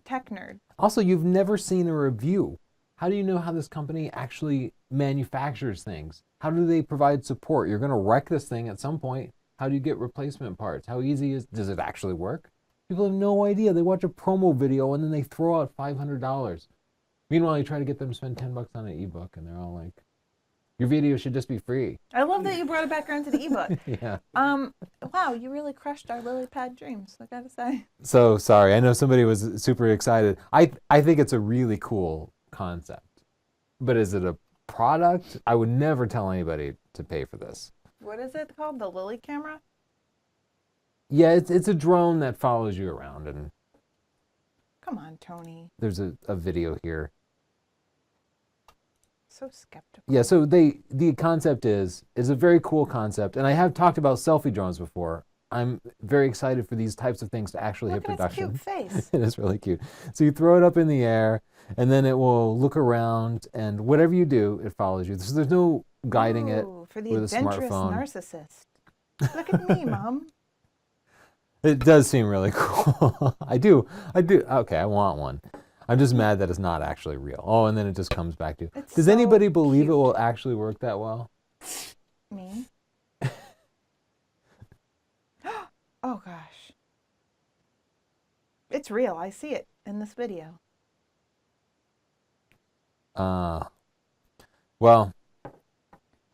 Speaker 2: tech nerd.
Speaker 1: Also, you've never seen a review. How do you know how this company actually manufactures things? How do they provide support? You're going to wreck this thing at some point. How do you get replacement parts? How easy does it actually work? People have no idea. They watch a promo video and then they throw out $500. Meanwhile, you try to get them to spend $10 on an ebook and they're all like, your video should just be free.
Speaker 2: I love that you brought it back around to the ebook.
Speaker 1: Yeah.
Speaker 2: Wow, you really crushed our lily pad dreams, I gotta say.
Speaker 1: So sorry. I know somebody was super excited. I think it's a really cool concept. But is it a product? I would never tell anybody to pay for this.
Speaker 2: What is it called? The lily camera?
Speaker 1: Yeah, it's a drone that follows you around, and
Speaker 2: Come on, Tony.
Speaker 1: there's a video here.
Speaker 2: So skeptical.
Speaker 1: Yeah, so the concept is a very cool concept, and I have talked about selfie drones before. I'm very excited for these types of things to actually
Speaker 2: Look
Speaker 1: hit
Speaker 2: at its
Speaker 1: production.
Speaker 2: cute face.
Speaker 1: It is really cute. So you throw it up in the air, and then it will look around, and whatever you do, it follows you. So there's no guiding it
Speaker 2: Ooh, for the
Speaker 1: with a
Speaker 2: adventurous
Speaker 1: smartphone.
Speaker 2: narcissist. Look at me, Mom.
Speaker 1: It does seem really cool. I do. Okay, I want one. I'm just mad that it's not actually real. Oh, and then it just comes back to you.
Speaker 2: It's
Speaker 1: Does
Speaker 2: so
Speaker 1: anybody believe it
Speaker 2: cute.
Speaker 1: will actually work that well?
Speaker 2: Me? Oh gosh. It's real. I see it in this video.
Speaker 1: Well,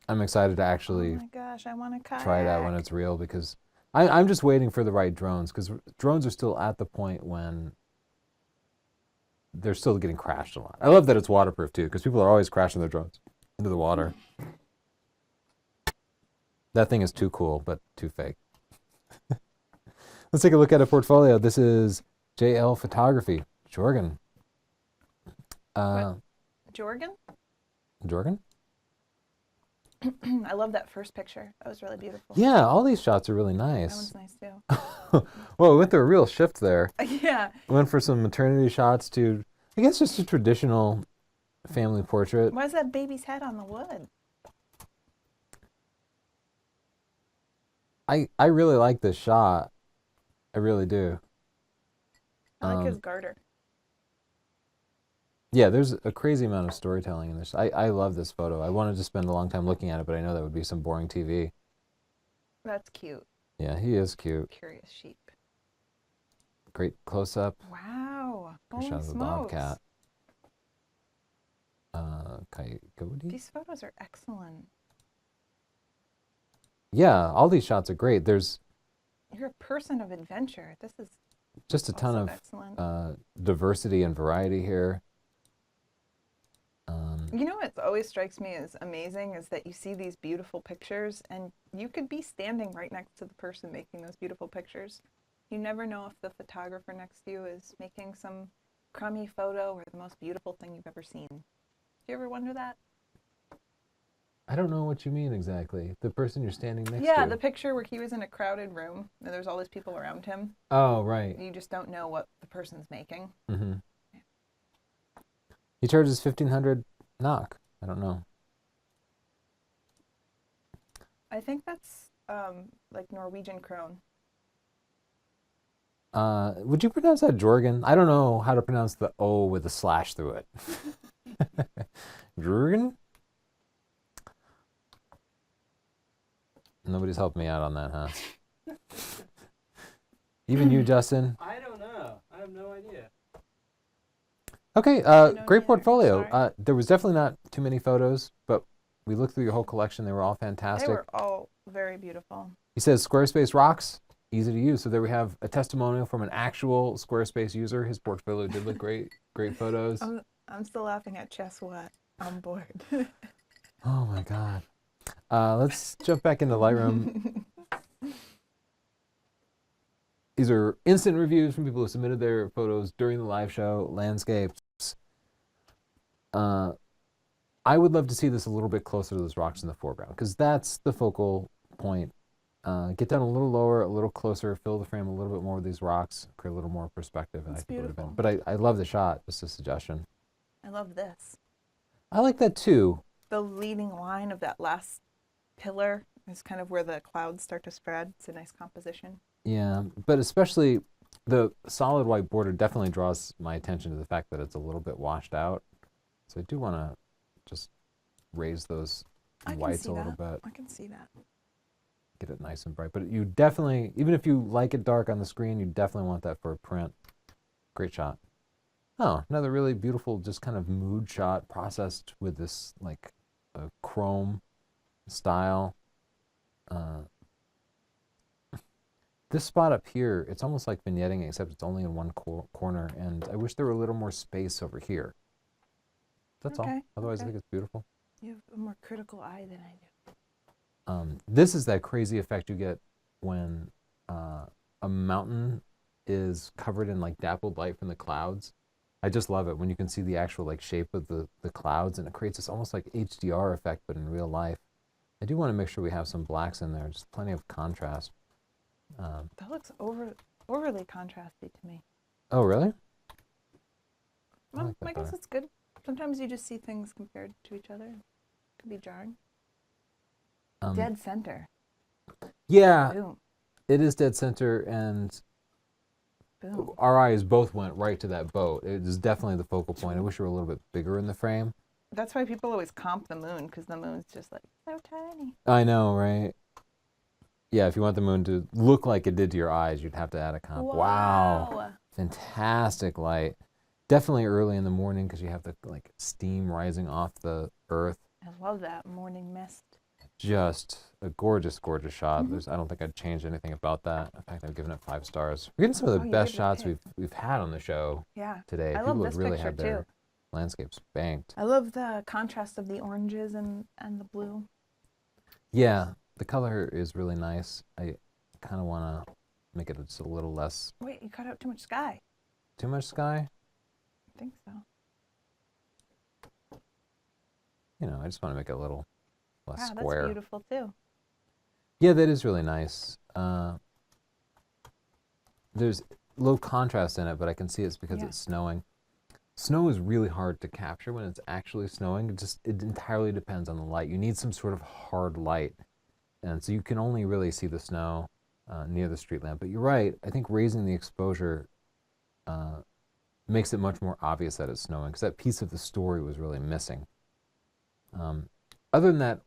Speaker 1: I'm excited to actually
Speaker 2: Oh my gosh, I want to kayak.
Speaker 1: try it out when it's real because I'm just waiting for the right drones because drones are still at the point when they're still getting crashed a lot. I love that it's waterproof too because people are always crashing their drones into the water. That thing is too cool, but too fake. Let's take a look at a portfolio. This is JL Photography, Jorgen.
Speaker 2: Jorgen?
Speaker 1: Jorgen?
Speaker 2: I love that first picture. That was really beautiful.
Speaker 1: Yeah, all these shots are really
Speaker 2: That
Speaker 1: nice.
Speaker 2: one's nice too.
Speaker 1: Well, we went through a real shift there.
Speaker 2: Yeah.
Speaker 1: Went for some maternity shots to, I guess, just a traditional family portrait.
Speaker 2: Why is that baby's head on the wood?
Speaker 1: I really like this shot. I really do.
Speaker 2: I like his garter.
Speaker 1: Yeah, there's a crazy amount of storytelling in this. I love this photo. I wanted to spend a long time looking at it, but I know that would be some boring TV.
Speaker 2: That's cute.
Speaker 1: Yeah, he is cute.
Speaker 2: Curious sheep.
Speaker 1: Great close-up.
Speaker 2: Wow.
Speaker 1: Great
Speaker 2: Holy
Speaker 1: shot of the
Speaker 2: smokes.
Speaker 1: bobcat. Coyote?
Speaker 2: These photos are excellent.
Speaker 1: Yeah, all these shots are great. There's
Speaker 2: You're a person of adventure. This is
Speaker 1: just a ton
Speaker 2: also
Speaker 1: of
Speaker 2: excellent.
Speaker 1: diversity and variety here.
Speaker 2: You know what always strikes me as amazing is that you see these beautiful pictures and you could be standing right next to the person making those beautiful pictures. You never know if the photographer next to you is making some crummy photo or the most beautiful thing you've ever seen? Do you ever wonder that?
Speaker 1: I don't know what you mean exactly. The person you're standing next
Speaker 2: Yeah,
Speaker 1: to.
Speaker 2: the picture where he was in a crowded room and there's all these people around him.
Speaker 1: Oh, right.
Speaker 2: You just don't know what the person's making.
Speaker 1: Mm-hmm. He charges 1,500 knock. I don't know.
Speaker 2: I think that's like Norwegian krone.
Speaker 1: Would you pronounce that Jorgen? I don't know how to pronounce the O with a slash through it. Jorgen? Nobody's helped me out on that, huh? Even you, Justin?
Speaker 4: I don't know. I have no idea.
Speaker 1: Okay,
Speaker 2: don't
Speaker 1: great
Speaker 2: either.
Speaker 1: portfolio.
Speaker 2: Sorry.
Speaker 1: There was definitely not too many photos, but we looked through your whole collection. They were all
Speaker 2: They
Speaker 1: fantastic.
Speaker 2: were all very beautiful.
Speaker 1: He says Squarespace rocks, easy to use. So there we have a testimonial from an actual Squarespace user. His portfolio did look great, great photos.
Speaker 2: I'm still laughing at Chess What on board.
Speaker 1: Oh my God. Let's jump back into Lightroom. These are instant reviews from people who submitted their photos during the live show, landscapes. I would love to see this a little bit closer to those rocks in the foreground, because that's the focal point. Get down a little lower, a little closer, fill the frame a little bit more with these rocks, create a little more perspective. And
Speaker 2: That's
Speaker 1: I think it would have been.
Speaker 2: beautiful.
Speaker 1: But I love the shot, just a suggestion.
Speaker 2: I love this.
Speaker 1: I like that too.
Speaker 2: The leading line of that last pillar is kind of where the clouds start to spread. It's a nice composition.
Speaker 1: Yeah, but especially the solid white border definitely draws my attention to the fact that it's a little bit washed out. So I do want to just raise those
Speaker 2: I can
Speaker 1: whites
Speaker 2: see
Speaker 1: a little
Speaker 2: that.
Speaker 1: bit,
Speaker 2: I can see that.
Speaker 1: get it nice and bright. But you definitely, even if you like it dark on the screen, you definitely want that for a print. Great shot. Oh, another really beautiful, just kind of mood shot processed with this like chrome style. This spot up here, it's almost like vignetting, except it's only in one corner, and I wish there were a little more space over here. That's all.
Speaker 2: Okay,
Speaker 1: Otherwise, I
Speaker 2: okay.
Speaker 1: think it's beautiful.
Speaker 2: You have a more critical eye than I do.
Speaker 1: This is that crazy effect you get when a mountain is covered in like dappled light from the clouds. I just love it when you can see the actual like shape of the clouds, and it creates this almost like HDR effect, but in real life. I do want to make sure we have some blacks in there, just plenty of contrast.
Speaker 2: That looks overly contrasty to me.
Speaker 1: Oh, really?
Speaker 2: Well,
Speaker 1: like that
Speaker 2: I guess
Speaker 1: better.
Speaker 2: it's good. Sometimes you just see things compared to each other. It could be jarring. Dead center.
Speaker 1: Yeah,
Speaker 2: Boom.
Speaker 1: it is dead center, and
Speaker 2: Boom.
Speaker 1: our eyes both went right to that boat. It is definitely the focal point. I wish it were a little bit bigger in the frame.
Speaker 2: That's why people always comp the moon, because the moon's just like so tiny.
Speaker 1: I know, right? Yeah, if you want the moon to look like it did to your eyes, you'd have to add a comp. Wow. Fantastic light. Definitely early in the morning because you have the like steam rising off the earth.
Speaker 2: I love that morning mist.
Speaker 1: Just a gorgeous, gorgeous shot. I don't think I'd change anything about that. In fact, I've given it 5 stars. We're getting some of the
Speaker 2: Oh, you
Speaker 1: best
Speaker 2: gave it a
Speaker 1: shots
Speaker 2: pick.
Speaker 1: we've had on the show
Speaker 2: Yeah.
Speaker 1: today.
Speaker 2: I
Speaker 1: People
Speaker 2: love
Speaker 1: have
Speaker 2: this
Speaker 1: really
Speaker 2: picture
Speaker 1: had their
Speaker 2: too.
Speaker 1: landscapes banked.
Speaker 2: I love the contrast of the oranges and the blue.
Speaker 1: Yeah, the color is really nice. I kind of want to make it just a little less.
Speaker 2: Wait, you cut out too much sky.
Speaker 1: Too much sky?
Speaker 2: I think so.
Speaker 1: You know, I just want to make it a little less
Speaker 2: Wow,
Speaker 1: square.
Speaker 2: that's beautiful too.
Speaker 1: Yeah, that is really nice. There's low contrast in it, but I can see it's because
Speaker 2: Yeah.
Speaker 1: it's snowing. Snow is really hard to capture when it's actually snowing. It entirely depends on the light. You need some sort of hard light, and so you can only really see the snow near the street lamp. But you're right. I think raising the exposure makes it much more obvious that it's snowing, because that piece of the story was really missing. Other than that,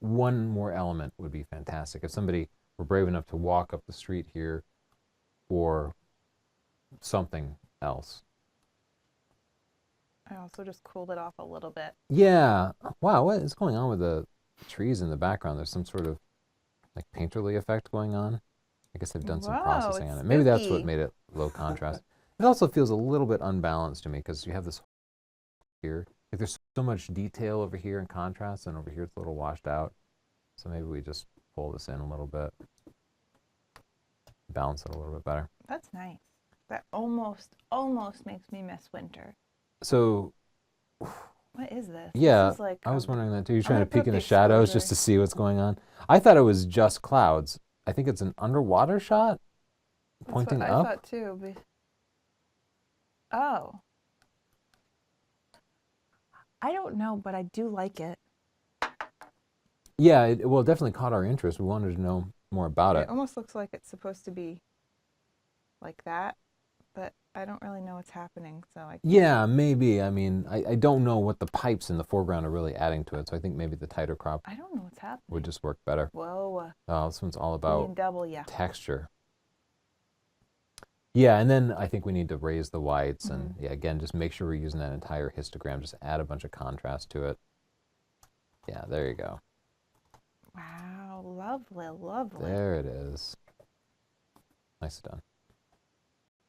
Speaker 1: one more element would be fantastic. If somebody were brave enough to walk up the street here, or something else.
Speaker 2: I also just cooled it off a little bit.
Speaker 1: Yeah. Wow, what is going on with the trees in the background? There's some sort of like painterly effect going on. I guess they've done some
Speaker 2: Whoa,
Speaker 1: processing
Speaker 2: it's
Speaker 1: on it. Maybe that's what
Speaker 2: spooky.
Speaker 1: made it low contrast. It also feels a little bit unbalanced to me because you have this here. Like there's so much detail over here in contrast, and over here it's a little washed out. So maybe we just pull this in a little bit, balance it a little bit better.
Speaker 2: That's nice. That almost makes me miss winter.
Speaker 1: So,
Speaker 2: What is this?
Speaker 1: yeah,
Speaker 2: This is like,
Speaker 1: I was wondering that too. You're
Speaker 2: I'm
Speaker 1: trying
Speaker 2: gonna
Speaker 1: to peek
Speaker 2: put
Speaker 1: in
Speaker 2: the
Speaker 1: the shadows
Speaker 2: exposure.
Speaker 1: just to see what's going on. I thought it was just clouds. I think it's an underwater shot
Speaker 2: That's
Speaker 1: pointing
Speaker 2: what I
Speaker 1: up.
Speaker 2: thought too. Oh. I don't know, but I do like it.
Speaker 1: Yeah, well, it definitely caught our interest. We wanted to know more about
Speaker 2: It
Speaker 1: it.
Speaker 2: almost looks like it's supposed to be like that, but I don't really know what's happening, so I can't.
Speaker 1: Yeah, maybe. I mean, I don't know what the pipes in the foreground are really adding to it, so I think maybe the tighter crop
Speaker 2: I don't know what's happening.
Speaker 1: would just work better.
Speaker 2: Whoa.
Speaker 1: Oh, this one's all
Speaker 2: B
Speaker 1: about
Speaker 2: and double, yeah.
Speaker 1: texture. Yeah, and then I think we need to raise the whites and yeah, again, just make sure we're using that entire histogram. Just add a bunch of contrast to it. Yeah, there you go.
Speaker 2: Wow, lovely, lovely.
Speaker 1: There it is. Nicely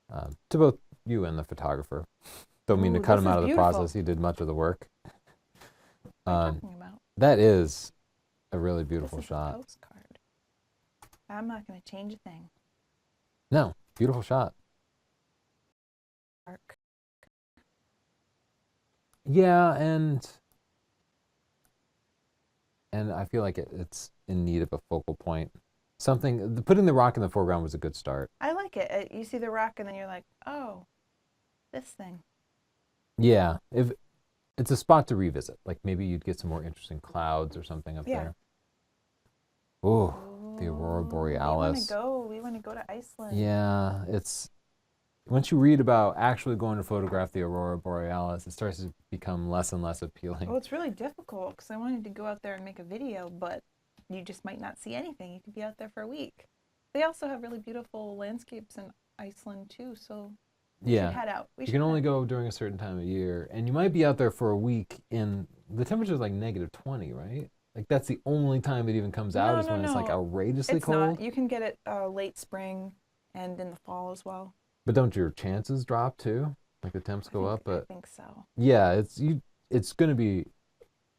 Speaker 1: done. To both you and the photographer. Don't mean to
Speaker 2: Ooh,
Speaker 1: cut
Speaker 2: this
Speaker 1: him out
Speaker 2: is
Speaker 1: of the
Speaker 2: beautiful.
Speaker 1: process. He did much of the work.
Speaker 2: What are you talking about?
Speaker 1: That is a really
Speaker 2: This
Speaker 1: beautiful
Speaker 2: is a
Speaker 1: shot.
Speaker 2: postcard. I'm not going to change a thing.
Speaker 1: No, beautiful shot.
Speaker 2: Dark.
Speaker 1: Yeah, and I feel like it's in need of a focal point. Putting the rock in the foreground was a good start.
Speaker 2: I like it. You see the rock and then you're like, oh, this thing.
Speaker 1: Yeah, if it's a spot to revisit, like maybe you'd get some more interesting clouds or something up
Speaker 2: Yeah.
Speaker 1: there. Oh, the Aurora Borealis.
Speaker 2: We want to go to Iceland.
Speaker 1: Yeah, it's once you read about actually going to photograph the Aurora Borealis, it starts to become less and less appealing.
Speaker 2: Well, it's really difficult because I wanted to go out there and make a video, but you just might not see anything. You could be out there for a week. They also have really beautiful landscapes in Iceland too, so we
Speaker 1: Yeah.
Speaker 2: should head out.
Speaker 1: You can only go during a certain time of year, and you might be out there for a week in the temperature's like -20, right? Like that's the only time it even comes out is when it's like outrageously
Speaker 2: It's
Speaker 1: cold.
Speaker 2: not. You can get it late spring and in the fall as well.
Speaker 1: But don't your chances drop too? Like the temps go up,
Speaker 2: I
Speaker 1: but
Speaker 2: think so.
Speaker 1: yeah, it's going to be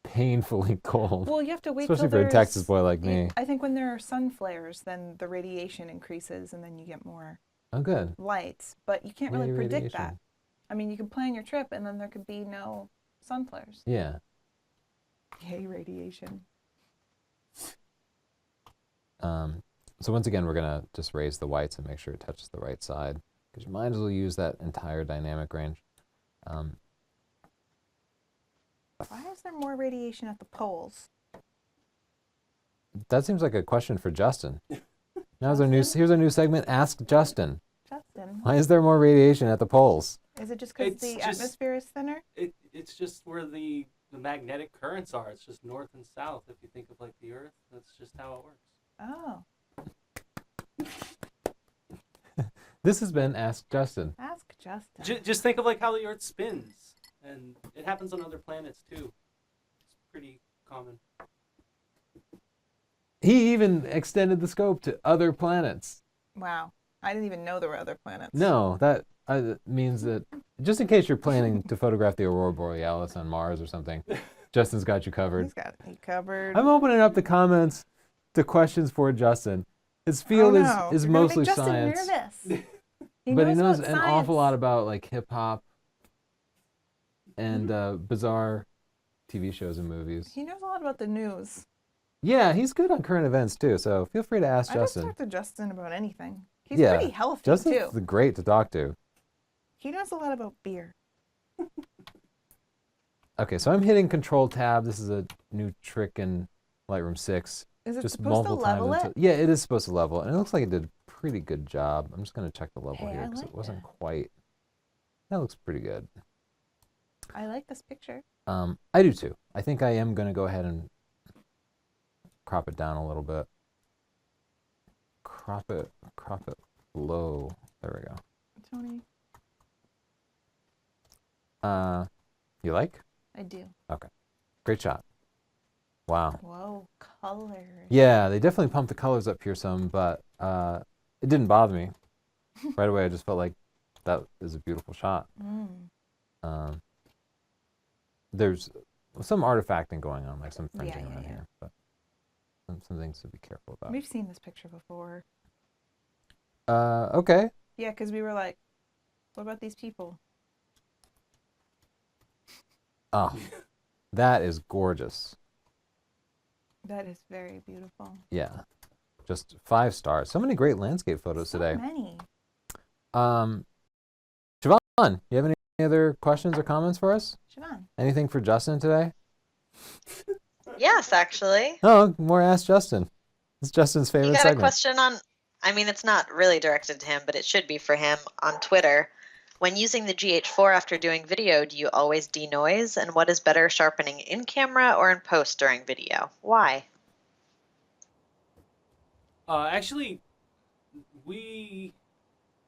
Speaker 1: painfully cold.
Speaker 2: Well, you have to wait
Speaker 1: especially
Speaker 2: till
Speaker 1: for a Texas boy like me.
Speaker 2: I think when there are sun flares, then the radiation increases and then you get more
Speaker 1: Oh, good.
Speaker 2: lights. But you can't really
Speaker 1: Yay,
Speaker 2: predict that.
Speaker 1: radiation.
Speaker 2: I mean, you can plan your trip and then there could be no sun flares.
Speaker 1: Yeah.
Speaker 2: Yay, radiation.
Speaker 1: So once again, we're going to just raise the whites and make sure it touches the right side, because you might as well use that entire dynamic range.
Speaker 2: Why is there more radiation at the poles?
Speaker 1: That seems like a question for Justin. Here's our new segment, Ask Justin.
Speaker 2: Justin,
Speaker 1: Why is there more radiation at the poles?
Speaker 2: is it just because
Speaker 4: It's
Speaker 2: the
Speaker 4: just-
Speaker 2: atmosphere is thinner?
Speaker 4: It's just where the magnetic currents are. It's just north and south. If you think of like the Earth, that's just how it works.
Speaker 2: Oh,
Speaker 1: This has been Ask Justin.
Speaker 2: ask Justin.
Speaker 4: Just think of like how the Earth spins, and it happens on other planets too. It's pretty common.
Speaker 1: He even extended the scope to other planets.
Speaker 2: Wow, I didn't even know there were other planets.
Speaker 1: No, that means that just in case you're planning to photograph the Aurora Borealis on Mars or something, Justin's got you covered.
Speaker 2: He's got me covered.
Speaker 1: I'm opening up the comments to questions for Justin. His field
Speaker 2: Oh, no.
Speaker 1: is
Speaker 2: You're gonna
Speaker 1: mostly
Speaker 2: make Justin
Speaker 1: science,
Speaker 2: nervous.
Speaker 1: but he knows
Speaker 2: about
Speaker 1: an awful
Speaker 2: science.
Speaker 1: lot about like hip hop and bizarre TV shows and movies.
Speaker 2: He knows a lot about the news.
Speaker 1: Yeah, he's good on current events too. So feel free to ask
Speaker 2: I just
Speaker 1: Justin.
Speaker 2: talk to Justin about anything. He's
Speaker 1: Yeah,
Speaker 2: pretty healthy
Speaker 1: Justin's
Speaker 2: too.
Speaker 1: great to talk to.
Speaker 2: He knows a lot about beer.
Speaker 1: Okay, so I'm hitting Control Tab. This is a new trick in Lightroom 6.
Speaker 2: Is it
Speaker 1: Just
Speaker 2: supposed
Speaker 1: multiple
Speaker 2: to level
Speaker 1: times.
Speaker 2: it?
Speaker 1: Yeah, it is supposed to level, and it looks like it did a pretty good job. I'm just gonna check the level
Speaker 2: Hey,
Speaker 1: here
Speaker 2: I
Speaker 1: because
Speaker 2: like
Speaker 1: it wasn't
Speaker 2: that.
Speaker 1: quite. That looks pretty good.
Speaker 2: I like this picture.
Speaker 1: I do too. I think I am gonna go ahead and crop it down a little bit. Crop it low. There we go.
Speaker 2: Tony,
Speaker 1: You like?
Speaker 2: I do.
Speaker 1: Great shot. Wow.
Speaker 2: Whoa, colors.
Speaker 1: Yeah, they definitely pumped the colors up here some, but it didn't bother me. Right away, I just felt like that is a beautiful shot. There's some artifacting going on, like some fringing
Speaker 2: Yeah,
Speaker 1: around
Speaker 2: yeah.
Speaker 1: here, but some things to be careful about.
Speaker 2: We've seen this picture before.
Speaker 1: Okay.
Speaker 2: Yeah, because we were like, What about these people?
Speaker 1: Oh, that is gorgeous.
Speaker 2: That is very beautiful.
Speaker 1: Yeah, just 5 stars. So many great landscape photos
Speaker 2: So
Speaker 1: today.
Speaker 2: many.
Speaker 1: Siobhan, you have any other questions or comments for us?
Speaker 2: Siobhan.
Speaker 1: Anything for Justin today?
Speaker 3: Yes, actually.
Speaker 1: Oh, more Ask Justin. It's Justin's
Speaker 3: You
Speaker 1: favorite
Speaker 3: got a
Speaker 1: segment.
Speaker 3: question on, I mean, it's not really directed to him, but it should be for him on Twitter. When using the GH4 after doing video, do you always denoise? And what is better, sharpening in camera or in post during video? Why?
Speaker 4: Actually,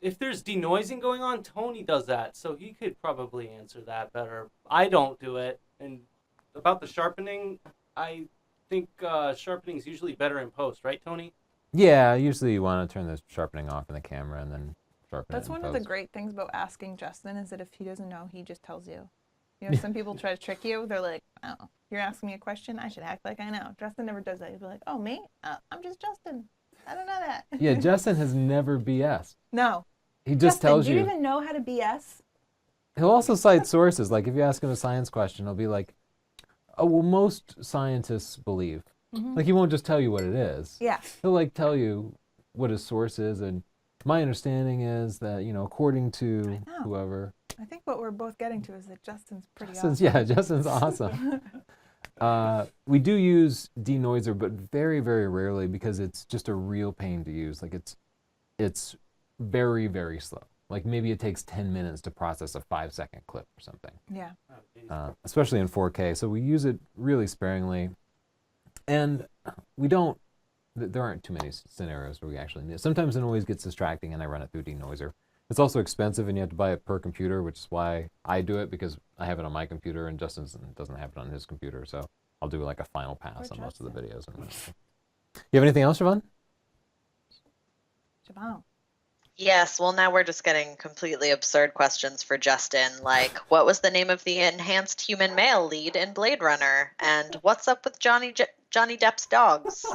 Speaker 4: if there's denoising going on, Tony does that, so he could probably answer that better. I don't do it. And about the sharpening, I think sharpening is usually better in post, right, Tony?
Speaker 1: Yeah, usually you want to turn the sharpening off in the camera and then sharpen it
Speaker 2: That's
Speaker 1: in
Speaker 2: one of the
Speaker 1: post.
Speaker 2: great things about asking Justin is that if he doesn't know, he just tells you. You know, some people try to trick you. They're like, oh, you're asking me a question. I should act like I know. Justin never does that. He'll be like, oh, me? I'm just Justin. I don't know that.
Speaker 1: Yeah, Justin has never BS.
Speaker 2: No.
Speaker 1: He just
Speaker 2: Justin,
Speaker 1: tells
Speaker 2: do
Speaker 1: you.
Speaker 2: you even know how to BS?
Speaker 1: He'll also cite sources. Like if you ask him a science question, he'll be like, "Oh, well, most scientists believe." Like he won't just tell you what it is.
Speaker 2: Yeah.
Speaker 1: He'll like tell you what his source is, and my understanding is that according to
Speaker 2: I know.
Speaker 1: whoever.
Speaker 2: I think what we're both getting to is that Justin's pretty
Speaker 1: Justin's,
Speaker 2: awesome.
Speaker 1: yeah, Justin's awesome. We do use denoiser, but very, very rarely because it's just a real pain to use. Like it's very, very slow. Like maybe it takes 10 minutes to process a 5-second clip or something,
Speaker 2: Yeah.
Speaker 4: Oh, geez.
Speaker 1: especially in 4K. So we use it really sparingly. And there aren't too many scenarios where we actually need it. Sometimes it always gets distracting and I run it through denoiser. It's also expensive and you have to buy it per computer, which is why I do it because I have it on my computer and Justin doesn't have it on his computer. So I'll do like a final pass on most of the videos. You have anything else, Siobhan?
Speaker 2: Siobhan.
Speaker 3: Yes, well, now we're just getting completely absurd questions for Justin, like, what was the name of the enhanced human male lead in Blade Runner? And what's up with Johnny Depp's dogs?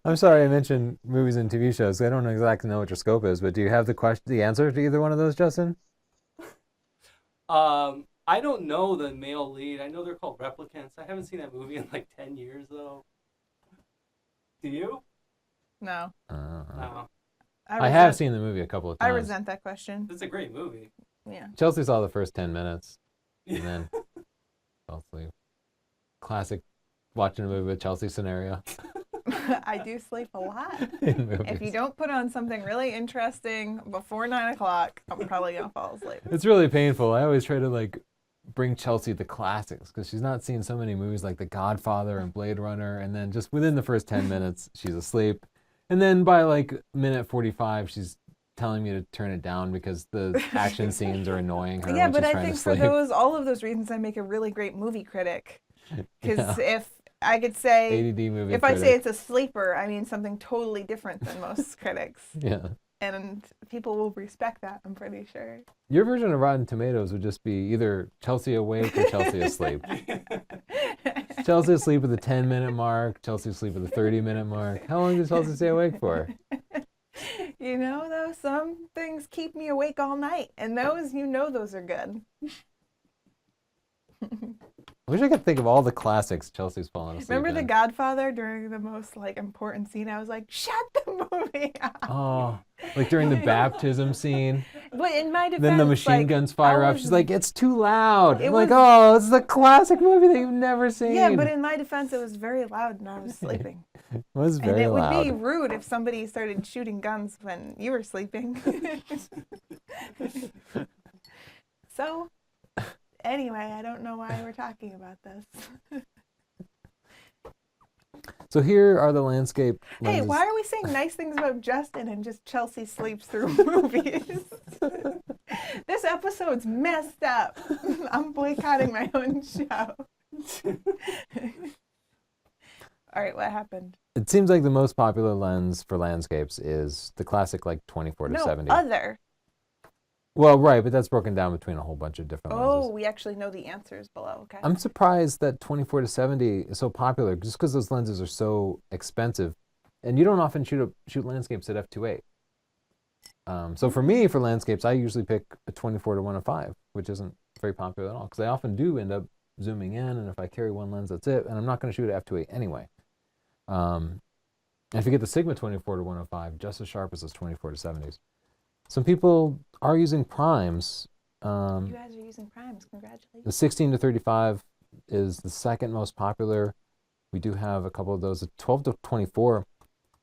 Speaker 1: I'm sorry I mentioned movies and TV shows. I don't exactly know what your scope is, but do you have the answer to either one of those, Justin?
Speaker 4: I don't know the male lead. I know they're called replicants. I haven't seen that movie in like 10 years, though. Do you?
Speaker 2: No.
Speaker 4: No.
Speaker 1: I have seen the movie a couple of
Speaker 2: I
Speaker 1: times.
Speaker 2: resent that question.
Speaker 4: It's a great movie.
Speaker 2: Yeah.
Speaker 1: Chelsea saw the first 10 minutes and then fell asleep. Classic watching a movie with Chelsea scenario.
Speaker 2: I do sleep a lot.
Speaker 1: In movies.
Speaker 2: If you don't put on something really interesting before 9 o'clock, I'm probably going to fall asleep.
Speaker 1: It's really painful. I always try to like bring Chelsea the classics because she's not seen so many movies like The Godfather and Blade Runner, and then just within the first 10 minutes she's asleep, and then by like minute 45 she's telling me to turn it down because the action scenes are annoying her
Speaker 2: Yeah,
Speaker 1: when
Speaker 2: but
Speaker 1: she's
Speaker 2: I
Speaker 1: trying
Speaker 2: think
Speaker 1: to
Speaker 2: for
Speaker 1: sleep.
Speaker 2: all of those reasons, I make a really great movie critic. Because
Speaker 1: Yeah.
Speaker 2: if I could say,
Speaker 1: ADD movie
Speaker 2: if I say
Speaker 1: critic.
Speaker 2: it's a sleeper, I mean something totally different than most critics.
Speaker 1: Yeah.
Speaker 2: And people will respect that, I'm pretty sure.
Speaker 1: Your version of Rotten Tomatoes would just be either Chelsea awake or Chelsea asleep. Chelsea asleep at the 10-minute mark, Chelsea asleep at the 30-minute mark. How long does Chelsea stay awake for?
Speaker 2: You know, though, some things keep me awake all night, and those, those are good.
Speaker 1: I wish I could think of all the classics Chelsea's fallen asleep
Speaker 2: Remember The
Speaker 1: in.
Speaker 2: Godfather during the most important scene? I was like, shut the movie up.
Speaker 1: Oh, like during the baptism scene.
Speaker 2: But in my defense,
Speaker 1: Then the machine guns fire
Speaker 2: I
Speaker 1: up. She's
Speaker 2: was-
Speaker 1: like, it's too loud.
Speaker 2: It
Speaker 1: I'm like,
Speaker 2: was-
Speaker 1: oh, it's a classic movie that you've never seen.
Speaker 2: Yeah, but in my defense, it was very loud and I was sleeping.
Speaker 1: It was
Speaker 2: And
Speaker 1: very
Speaker 2: it would
Speaker 1: loud.
Speaker 2: be rude if somebody started shooting guns when you were sleeping. So, anyway, I don't know why we're talking about this.
Speaker 1: So here are the landscape
Speaker 2: Hey,
Speaker 1: lenses.
Speaker 2: why are we saying nice things about Justin and just Chelsea sleeps through movies? This episode's messed up. I'm boycotting my own show. All right, what happened?
Speaker 1: It seems like the most popular lens for landscapes is the classic like 24 to
Speaker 2: No,
Speaker 1: 70.
Speaker 2: other.
Speaker 1: Well, right, but that's broken down between a whole bunch of different
Speaker 2: Oh,
Speaker 1: lenses.
Speaker 2: we actually know the answers below. Okay.
Speaker 1: I'm surprised that 24 to 70 is so popular just because those lenses are so expensive. And you don't often shoot landscapes at f2.8. So for me, for landscapes, I usually pick a 24 to 105, which isn't very popular at all because I often do end up zooming in, and if I carry one lens, that's it, and I'm not going to shoot at f2.8 anyway. And if you get the Sigma 24 to 105, just as sharp as those 24 to 70s. Some people are using primes.
Speaker 2: You guys are using primes. Congratulations.
Speaker 1: The 16 to 35 is the second most popular. We do have a couple of those. The 12 to 24.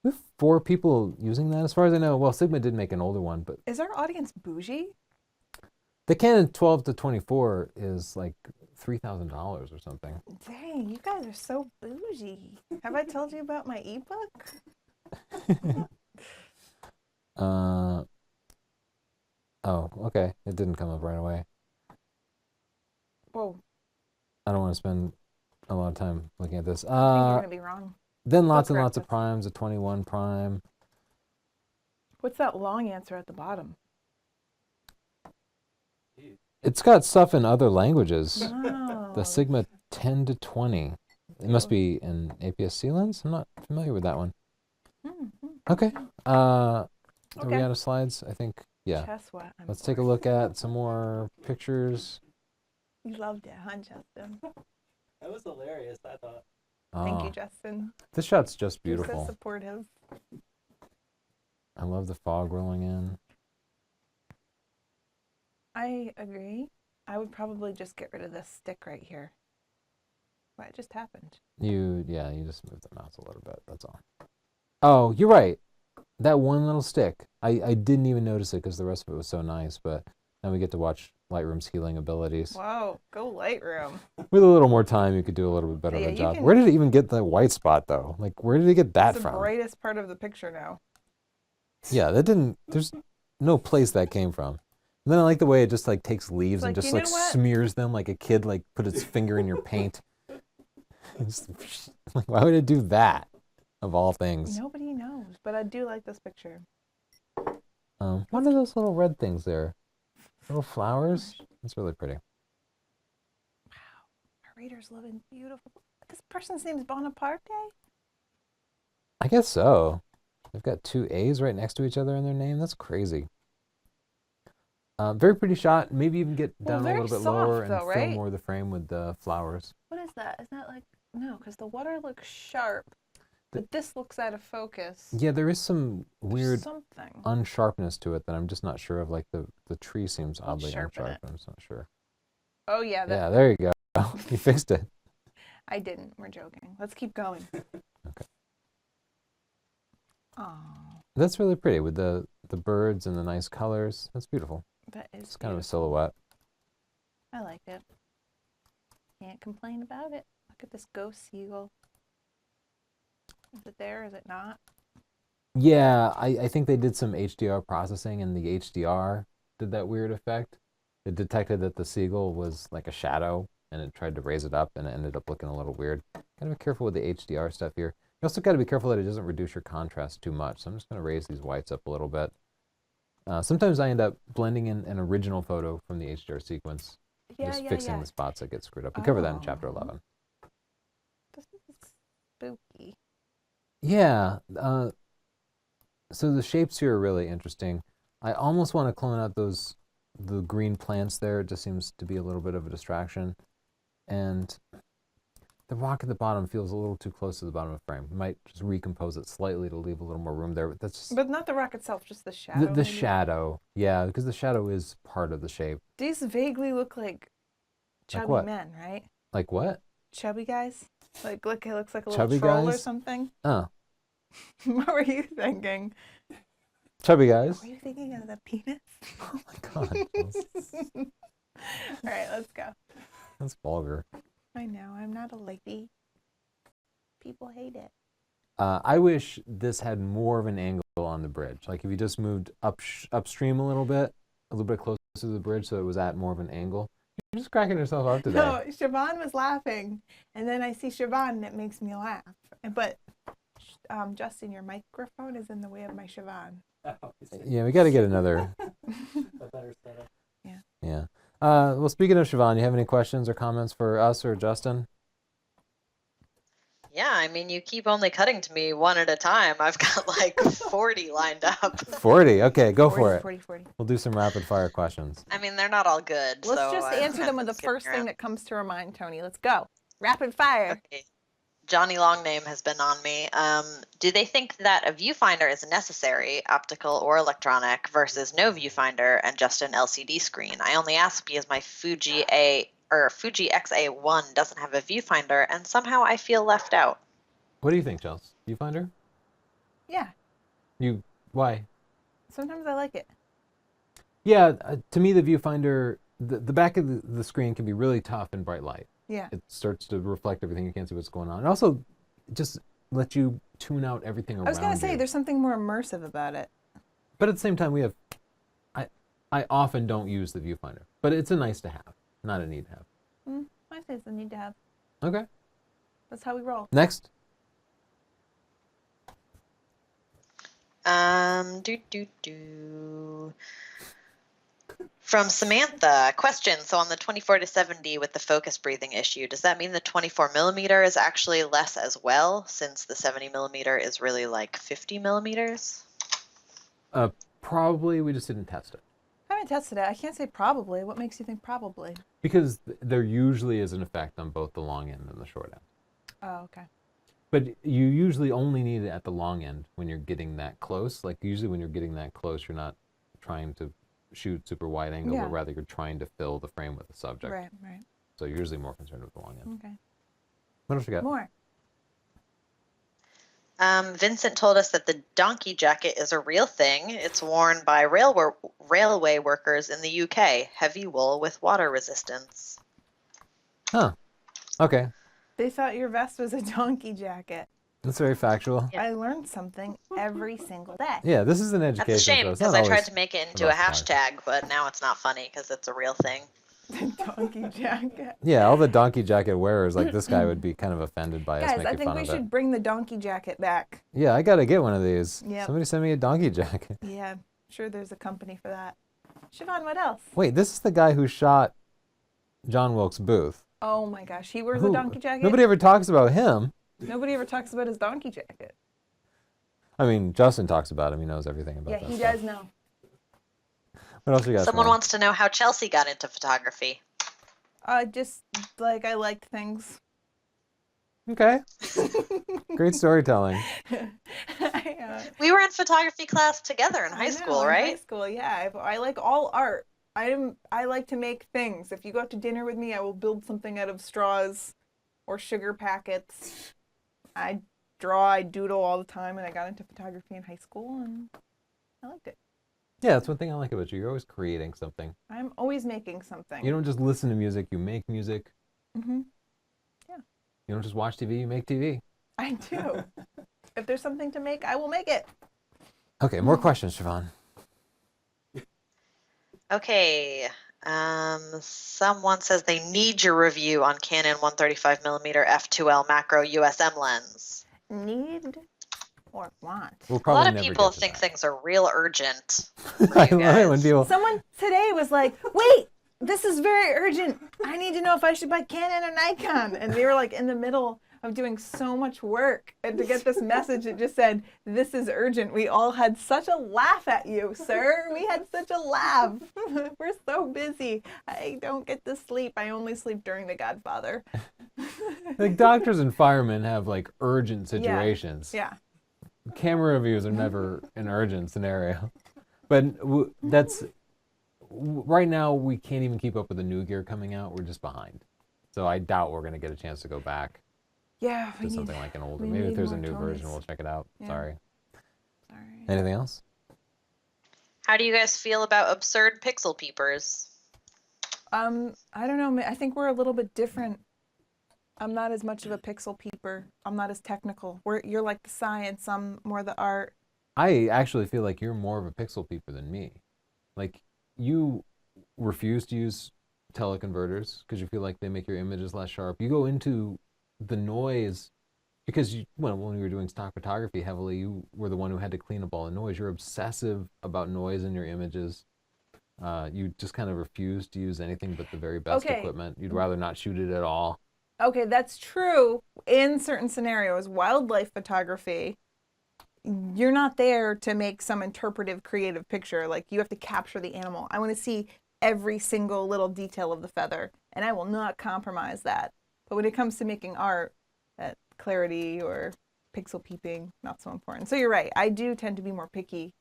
Speaker 1: We have 4 people using that as far as I know. Well, Sigma did make an older one, but
Speaker 2: Is our audience bougie?
Speaker 1: the Canon 12 to 24 is like $3,000 or something.
Speaker 2: Dang, you guys are so bougie. Have I told you about my ebook?
Speaker 1: Oh, okay. It didn't come up right away.
Speaker 2: Whoa,
Speaker 1: I don't want to spend a lot of time looking at this.
Speaker 2: I think you're gonna be wrong.
Speaker 1: Then lots and
Speaker 2: correct
Speaker 1: lots of
Speaker 2: us.
Speaker 1: primes, a 21 prime.
Speaker 2: What's that long answer at the bottom?
Speaker 1: It's got stuff in other languages.
Speaker 2: Oh,
Speaker 1: The Sigma 10 to 20. It must be an APS-C lens? I'm not familiar with that one. Okay. Are we
Speaker 2: Okay.
Speaker 1: out of slides? I think, yeah.
Speaker 2: Chest wet. I'm
Speaker 1: Let's take a
Speaker 2: bored.
Speaker 1: look at some more pictures.
Speaker 2: You loved it, huh, Justin?
Speaker 4: That was hilarious, I thought.
Speaker 2: Thank
Speaker 1: Oh,
Speaker 2: you, Justin.
Speaker 1: this shot's just
Speaker 2: You're
Speaker 1: beautiful.
Speaker 2: so supportive.
Speaker 1: I love the fog rolling in.
Speaker 2: I agree. I would probably just get rid of this stick right here. What just happened?
Speaker 1: You just moved the mouse a little bit. That's all. Oh, you're right. That one little stick. I didn't even notice it because the rest of it was so nice. But now we get to watch Lightroom's healing abilities.
Speaker 2: Whoa, go Lightroom.
Speaker 1: With a little more time, you could do a little bit better
Speaker 2: Yeah,
Speaker 1: of a
Speaker 2: you
Speaker 1: job.
Speaker 2: can-
Speaker 1: Where did it even get the white spot though? Like, where did it get that
Speaker 2: It's the
Speaker 1: from?
Speaker 2: brightest part of the picture now.
Speaker 1: Yeah, that didn't. There's no place that came from. And then I like the way it just like takes leaves and
Speaker 2: like,
Speaker 1: just
Speaker 2: you
Speaker 1: like
Speaker 2: know what?
Speaker 1: smears them like a kid like put its finger in your paint. It's like, why would it do that? Of all things.
Speaker 2: Nobody knows, but I do like this picture.
Speaker 1: What are those little red things there? Little flowers? That's really pretty.
Speaker 2: Our reader's living beautiful. This person's name is Bonaparte?
Speaker 1: I guess so. They've got 2 A's right next to each other in their name. That's crazy. Very pretty shot. Maybe even get
Speaker 2: Well,
Speaker 1: down a
Speaker 2: very
Speaker 1: little bit
Speaker 2: soft,
Speaker 1: lower and
Speaker 2: though,
Speaker 1: fill
Speaker 2: right?
Speaker 1: more of the frame with the flowers.
Speaker 2: What is that? Is that like, no, because the water looks sharp, but this looks out of focus.
Speaker 1: Yeah, there is some
Speaker 2: There's
Speaker 1: weird
Speaker 2: something.
Speaker 1: unsharpness to it that I'm just not sure of. Like the tree seems
Speaker 2: Let's
Speaker 1: oddly
Speaker 2: sharpen
Speaker 1: unsharp.
Speaker 2: it.
Speaker 1: I'm just not sure.
Speaker 2: Oh yeah,
Speaker 1: Yeah, there you go. You fixed it.
Speaker 2: I didn't. We're joking. Let's keep going.
Speaker 1: Okay.
Speaker 2: Oh,
Speaker 1: That's really pretty with the birds and the nice colors. That's beautiful.
Speaker 2: that is.
Speaker 1: It's kind of a
Speaker 2: beautiful.
Speaker 1: silhouette.
Speaker 2: I like it. Can't complain about it. Look at this ghost seagull. Is it there? Is it not?
Speaker 1: Yeah, I think they did some HDR processing, and the HDR did that weird effect. It detected that the seagull was like a shadow, and it tried to raise it up, and it ended up looking a little weird. Gotta be careful with the HDR stuff here. You also gotta be careful that it doesn't reduce your contrast too much. So I'm just gonna raise these whites up a little bit. Sometimes I end up blending in an original photo from the HDR sequence,
Speaker 2: Yeah,
Speaker 1: just
Speaker 2: yeah,
Speaker 1: fixing
Speaker 2: yeah.
Speaker 1: the spots that get screwed up. We cover that in
Speaker 2: Oh.
Speaker 1: chapter 11.
Speaker 2: This is spooky.
Speaker 1: Yeah. So the shapes here are really interesting. I almost want to clone out the green plants there. It just seems to be a little bit of a distraction. And the rock at the bottom feels a little too close to the bottom of the frame. We might just recompose it slightly to leave a little more room there. But that's just
Speaker 2: But not the rock itself, just the shadow.
Speaker 1: the
Speaker 2: maybe?
Speaker 1: shadow. Yeah, because the shadow is part of the shape.
Speaker 2: These vaguely look like chubby
Speaker 1: what?
Speaker 2: men, right?
Speaker 1: Like what?
Speaker 2: Chubby guys? Like, look, it looks like a little
Speaker 1: Chubby
Speaker 2: troll or
Speaker 1: guys?
Speaker 2: something.
Speaker 1: Oh,
Speaker 2: What were you thinking?
Speaker 1: chubby guys.
Speaker 2: Were you thinking of the penis?
Speaker 1: Oh my God.
Speaker 2: All right, let's go.
Speaker 1: That's vulgar.
Speaker 2: I know, I'm not a lady. People hate it.
Speaker 1: I wish this had more of an angle on the bridge. Like if you just moved upstream a little bit closer to the bridge so it was at more of an angle. You're just cracking yourself up today.
Speaker 2: No, Siobhan was laughing, and then I see Siobhan, and it makes me laugh. But Justin, your microphone is in the way of my Siobhan.
Speaker 1: Yeah, we got to get another.
Speaker 4: A better setup.
Speaker 1: Yeah. Well, speaking of Siobhan, you have any questions or comments for us or Justin?
Speaker 3: Yeah, I mean, you keep only cutting to me one at a time. I've got like 40 lined up.
Speaker 1: 40. Okay, go
Speaker 2: 40,
Speaker 1: for it.
Speaker 2: 40, 40.
Speaker 1: We'll do some rapid fire questions.
Speaker 3: I mean, they're not all good.
Speaker 2: Let's
Speaker 3: so
Speaker 2: just
Speaker 3: I've
Speaker 2: answer
Speaker 3: kind
Speaker 2: them
Speaker 3: of
Speaker 2: with the
Speaker 3: been skipping
Speaker 2: first thing
Speaker 3: around.
Speaker 2: that comes to our mind, Tony. Let's go. Rapid fire.
Speaker 3: Okay. Johnny Longname has been on me. Do they think that a viewfinder is necessary, optical or electronic, versus no viewfinder and just an LCD screen? I only ask because my Fuji XA1 doesn't have a viewfinder, and somehow I feel left out.
Speaker 1: What do you think, Chelsea? Viewfinder?
Speaker 2: Yeah.
Speaker 1: Why?
Speaker 2: Sometimes I like it.
Speaker 1: Yeah, to me, the viewfinder, the back of the screen can be really tough in bright light.
Speaker 2: Yeah.
Speaker 1: It starts to reflect everything. You can't see what's going on. And also, just let you tune out everything around
Speaker 2: I was going to say,
Speaker 1: you.
Speaker 2: there's something more immersive about it.
Speaker 1: But at the same time, I often don't use the viewfinder. But it's a nice to have, not a need to have.
Speaker 2: I say it's a need to have.
Speaker 1: Okay.
Speaker 2: That's how we roll.
Speaker 1: Next.
Speaker 3: From Samantha, question. So on the 24 to 70 with the focus breathing issue, does that mean the 24 millimeter is actually less as well, since the 70 millimeter is really like 50 millimeters?
Speaker 1: Probably we just didn't test it.
Speaker 2: I haven't tested it. I can't say probably. What makes you think probably?
Speaker 1: Because there usually is an effect on both the long end and the short end.
Speaker 2: Oh, okay.
Speaker 1: But you usually only need it at the long end when you're getting that close. Like usually when you're getting that close, you're not trying to shoot super wide angle,
Speaker 2: Yeah.
Speaker 1: but rather you're trying to fill the frame with the subject.
Speaker 2: Right, right.
Speaker 1: So you're usually more concerned with the long end.
Speaker 2: Okay.
Speaker 1: What else you got?
Speaker 2: More.
Speaker 3: Vincent told us that the donkey jacket is a real thing. It's worn by railway workers in the UK. Heavy wool with water resistance.
Speaker 1: Huh. Okay.
Speaker 2: They thought your vest was a donkey jacket.
Speaker 1: That's very factual.
Speaker 3: Yeah.
Speaker 2: I learned something every single day.
Speaker 1: Yeah, this is an education.
Speaker 3: That's a shame
Speaker 1: so it's
Speaker 3: because
Speaker 1: not
Speaker 3: I tried
Speaker 1: always
Speaker 3: to make it into a
Speaker 1: about size.
Speaker 3: hashtag, but now it's not funny because it's a real thing.
Speaker 2: Donkey jacket.
Speaker 1: Yeah, all the donkey jacket wearers like this guy would be kind of offended by us
Speaker 2: Guys,
Speaker 1: making
Speaker 2: I think
Speaker 1: fun
Speaker 2: we
Speaker 1: of
Speaker 2: should
Speaker 1: it.
Speaker 2: bring the donkey jacket back.
Speaker 1: Yeah, I gotta get one of these.
Speaker 2: Yep.
Speaker 1: Somebody send me a donkey jacket.
Speaker 2: Yeah, I'm sure there's a company for that. Siobhan, what else?
Speaker 1: Wait, this is the guy who shot John Wilkes Booth.
Speaker 2: Oh my gosh, he wears
Speaker 1: Who-
Speaker 2: a donkey jacket?
Speaker 1: Nobody ever talks about him.
Speaker 2: Nobody ever talks about his donkey jacket.
Speaker 1: I mean, Justin talks about him. He knows everything about
Speaker 2: Yeah,
Speaker 1: that
Speaker 2: he
Speaker 1: stuff.
Speaker 2: does know.
Speaker 1: What else you got?
Speaker 3: Someone
Speaker 1: Siobhan?
Speaker 3: wants to know how Chelsea got into photography.
Speaker 2: Just like I liked things.
Speaker 1: Okay. Great storytelling.
Speaker 3: We were in photography class together in
Speaker 2: I
Speaker 3: high
Speaker 2: know,
Speaker 3: school,
Speaker 2: in
Speaker 3: right?
Speaker 2: High school, yeah. I like all art. I like to make things. If you go out to dinner with me, I will build something out of straws or sugar packets. I draw, I doodle all the time, and I got into photography in high school, and I liked it.
Speaker 1: Yeah, that's one thing I like about you. You're always creating something.
Speaker 2: I'm always making something.
Speaker 1: You don't just listen to music, you make music.
Speaker 2: Mm-hmm.
Speaker 1: You don't just watch TV, you make TV.
Speaker 2: I do. If there's something to make, I will make it.
Speaker 1: Okay, more questions, Siobhan.
Speaker 3: Okay. Someone says they need your review on Canon 135mm f2L macro USM lens.
Speaker 2: Need or want?
Speaker 1: We'll
Speaker 3: A
Speaker 1: probably
Speaker 3: lot of
Speaker 1: never
Speaker 3: people
Speaker 1: get to
Speaker 3: think
Speaker 1: that.
Speaker 3: things are real urgent.
Speaker 1: I
Speaker 3: you
Speaker 1: love it when
Speaker 3: guys.
Speaker 1: people.
Speaker 2: Someone today was like, wait, this is very urgent. I need to know if I should buy Canon or Nikon. And we were like in the middle of doing so much work. And to get this message, it just said, this is urgent. We all had such a laugh at you, sir. We had such a laugh. We're so busy. I don't get to sleep. I only sleep during The Godfather.
Speaker 1: Like doctors and firemen have like urgent situations.
Speaker 2: Yeah.
Speaker 1: Camera reviews are never an urgent scenario. But right now we can't even keep up with the new gear coming out. We're just behind. So I doubt we're going to get a chance to go back
Speaker 2: Yeah.
Speaker 1: to something like an older.
Speaker 2: we
Speaker 1: Maybe if
Speaker 2: need
Speaker 1: there's a
Speaker 2: more
Speaker 1: new version,
Speaker 2: Tonys.
Speaker 1: we'll check it out.
Speaker 2: Yeah.
Speaker 1: Sorry.
Speaker 2: Sorry.
Speaker 1: Anything else?
Speaker 3: How do you guys feel about absurd pixel peepers?
Speaker 2: I don't know. I think we're a little bit different. I'm not as much of a pixel peeper. I'm not as technical. You're like the science. I'm more the art.
Speaker 1: I actually feel like you're more of a pixel peeper than me. Like you refuse to use teleconverters because you feel like they make your images less sharp. You go into the noise because when we were doing stock photography heavily, you were the one who had to clean up all the noise. You're obsessive about noise in your images. You just kind of refuse to use anything but the very best
Speaker 2: Okay.
Speaker 1: equipment. You'd rather not shoot it at all.
Speaker 2: Okay, that's true in certain scenarios. Wildlife photography, you're not there to make some interpretive, creative picture. Like, you have to capture the animal. I want to see every single little detail of the feather, and I will not compromise that. But when it comes to making art, that clarity or pixel peeping, not so important. So you're right. I do tend to be more picky.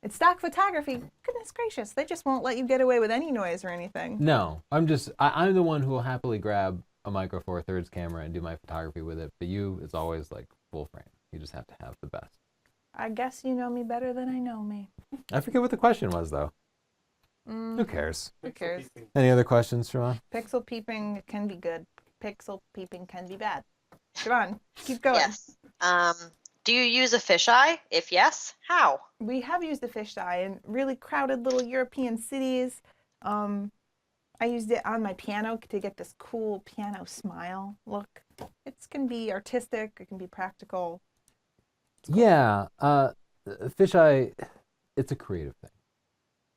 Speaker 2: It's stock photography. Goodness gracious, they just won't let you get away with any noise or anything.
Speaker 1: No, I'm the one who will happily grab a Micro Four Thirds camera and do my photography with it. But you, it's always like full frame. You just have to have the best.
Speaker 2: I guess you know me better than I know me.
Speaker 1: I forget what the question was though. Who cares?
Speaker 2: Who cares?
Speaker 1: Any other questions, Siobhan?
Speaker 2: Pixel peeping can be good. Pixel peeping can be bad. Siobhan, keep going.
Speaker 3: Yes. Do you use a fisheye? If yes, how?
Speaker 2: We have used the fisheye in really crowded little European cities. I used it on my piano to get this cool piano smile look. It can be artistic. It can be practical.
Speaker 1: Yeah, fisheye, it's a creative thing.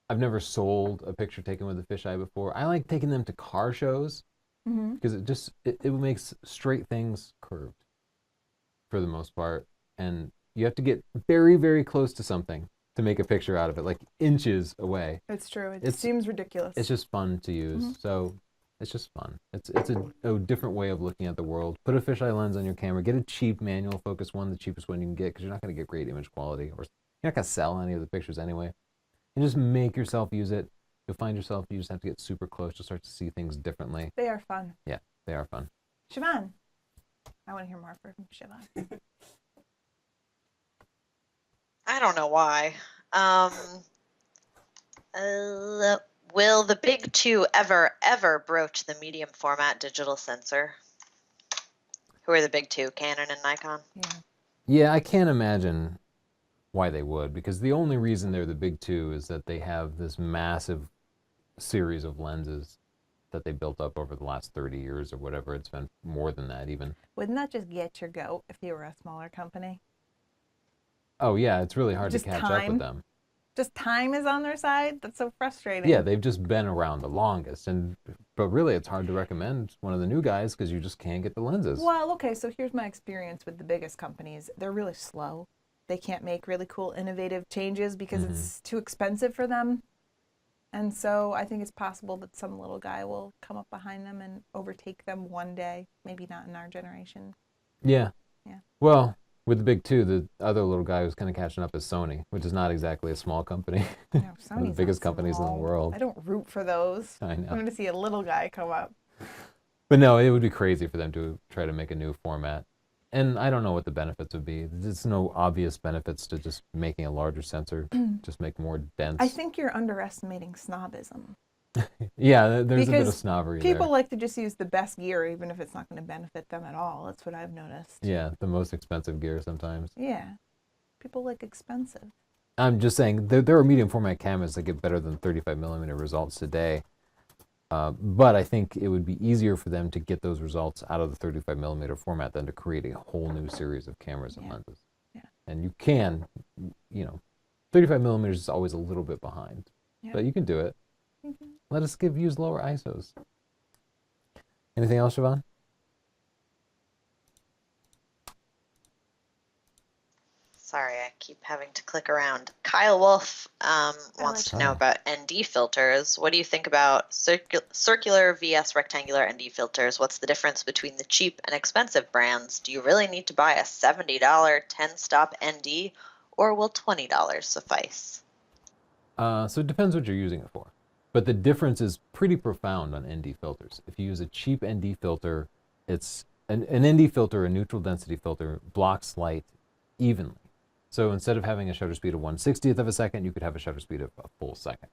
Speaker 1: I've never sold a picture taken with a fisheye before. I like taking them to car shows because it makes straight things curved for the most part. And you have to get very, very close to something to make a picture out of it, like inches away.
Speaker 2: It's true. It seems ridiculous.
Speaker 1: It's just fun to use. So it's just fun. It's a different way of looking at the world. Put a fisheye lens on your camera. Get a cheap manual focus one, the cheapest one you can get, because you're not going to get great image quality, or you're not going to sell any of the pictures anyway. And just make yourself use it. You'll find yourself, you just have to get super close to start to see things differently.
Speaker 2: They are fun.
Speaker 1: Yeah, they are fun.
Speaker 2: Siobhan. I want to hear more from Siobhan.
Speaker 3: I don't know why. Will the big two ever broach the medium format digital sensor? Who are the big two, Canon and Nikon?
Speaker 2: Yeah.
Speaker 1: Yeah, I can't imagine why they would, because the only reason they're the big two is that they have this massive series of lenses that they built up over the last 30 years or whatever. It's been more than that even.
Speaker 2: Wouldn't that just get your goat if you were a smaller company?
Speaker 1: Oh yeah, it's really hard
Speaker 2: Just
Speaker 1: to catch up
Speaker 2: time?
Speaker 1: with them.
Speaker 2: Just time is on their side? That's so frustrating.
Speaker 1: Yeah, they've just been around the longest, but really it's hard to recommend one of the new guys because you just can't get the lenses.
Speaker 2: Well, okay, so here's my experience with the biggest companies. They're really slow. They can't make really cool, innovative changes because it's too expensive for them. And so I think it's possible that some little guy will come up behind them and overtake them one day. Maybe not in our generation.
Speaker 1: Yeah.
Speaker 2: Yeah.
Speaker 1: Well, with the big two, the other little guy who's kind of catching up is Sony, which is not exactly a small company.
Speaker 2: No,
Speaker 1: One of
Speaker 2: Sony's
Speaker 1: the biggest
Speaker 2: not
Speaker 1: companies in the
Speaker 2: small.
Speaker 1: world.
Speaker 2: I don't root for those.
Speaker 1: I know.
Speaker 2: I want to see a little guy come up.
Speaker 1: But no, it would be crazy for them to try to make a new format. And I don't know what the benefits would be. There's no obvious benefits to just making a larger sensor, just make more dense.
Speaker 2: I think you're underestimating snobism.
Speaker 1: Yeah, there's a bit of
Speaker 2: Because
Speaker 1: snobbery
Speaker 2: People
Speaker 1: there.
Speaker 2: like to just use the best gear, even if it's not going to benefit them at all. That's what I've noticed.
Speaker 1: Yeah, the most expensive gear sometimes.
Speaker 2: Yeah. People like expensive.
Speaker 1: I'm just saying, there are medium format cameras that get better than 35 millimeter results today. But I think it would be easier for them to get those results out of the 35 millimeter format than to create a whole new series of cameras and lenses.
Speaker 2: Yeah.
Speaker 1: And you can, 35 millimeters is always a little bit behind,
Speaker 2: Yeah.
Speaker 1: but you can do it. Let us use lower ISOs. Anything else, Siobhan?
Speaker 3: Sorry, I keep having to click around. Kyle Wolf wants to know about ND filters. What do you think about circular vs rectangular ND filters? What's the difference between the cheap and expensive brands? Do you really need to buy a $70 10-stop ND, or will $20 suffice?
Speaker 1: So it depends what you're using it for. But the difference is pretty profound on ND filters. If you use a cheap ND filter, it's an ND filter, a neutral density filter, blocks light evenly. So instead of having a shutter speed of 1/60th of a second, you could have a shutter speed of a full second.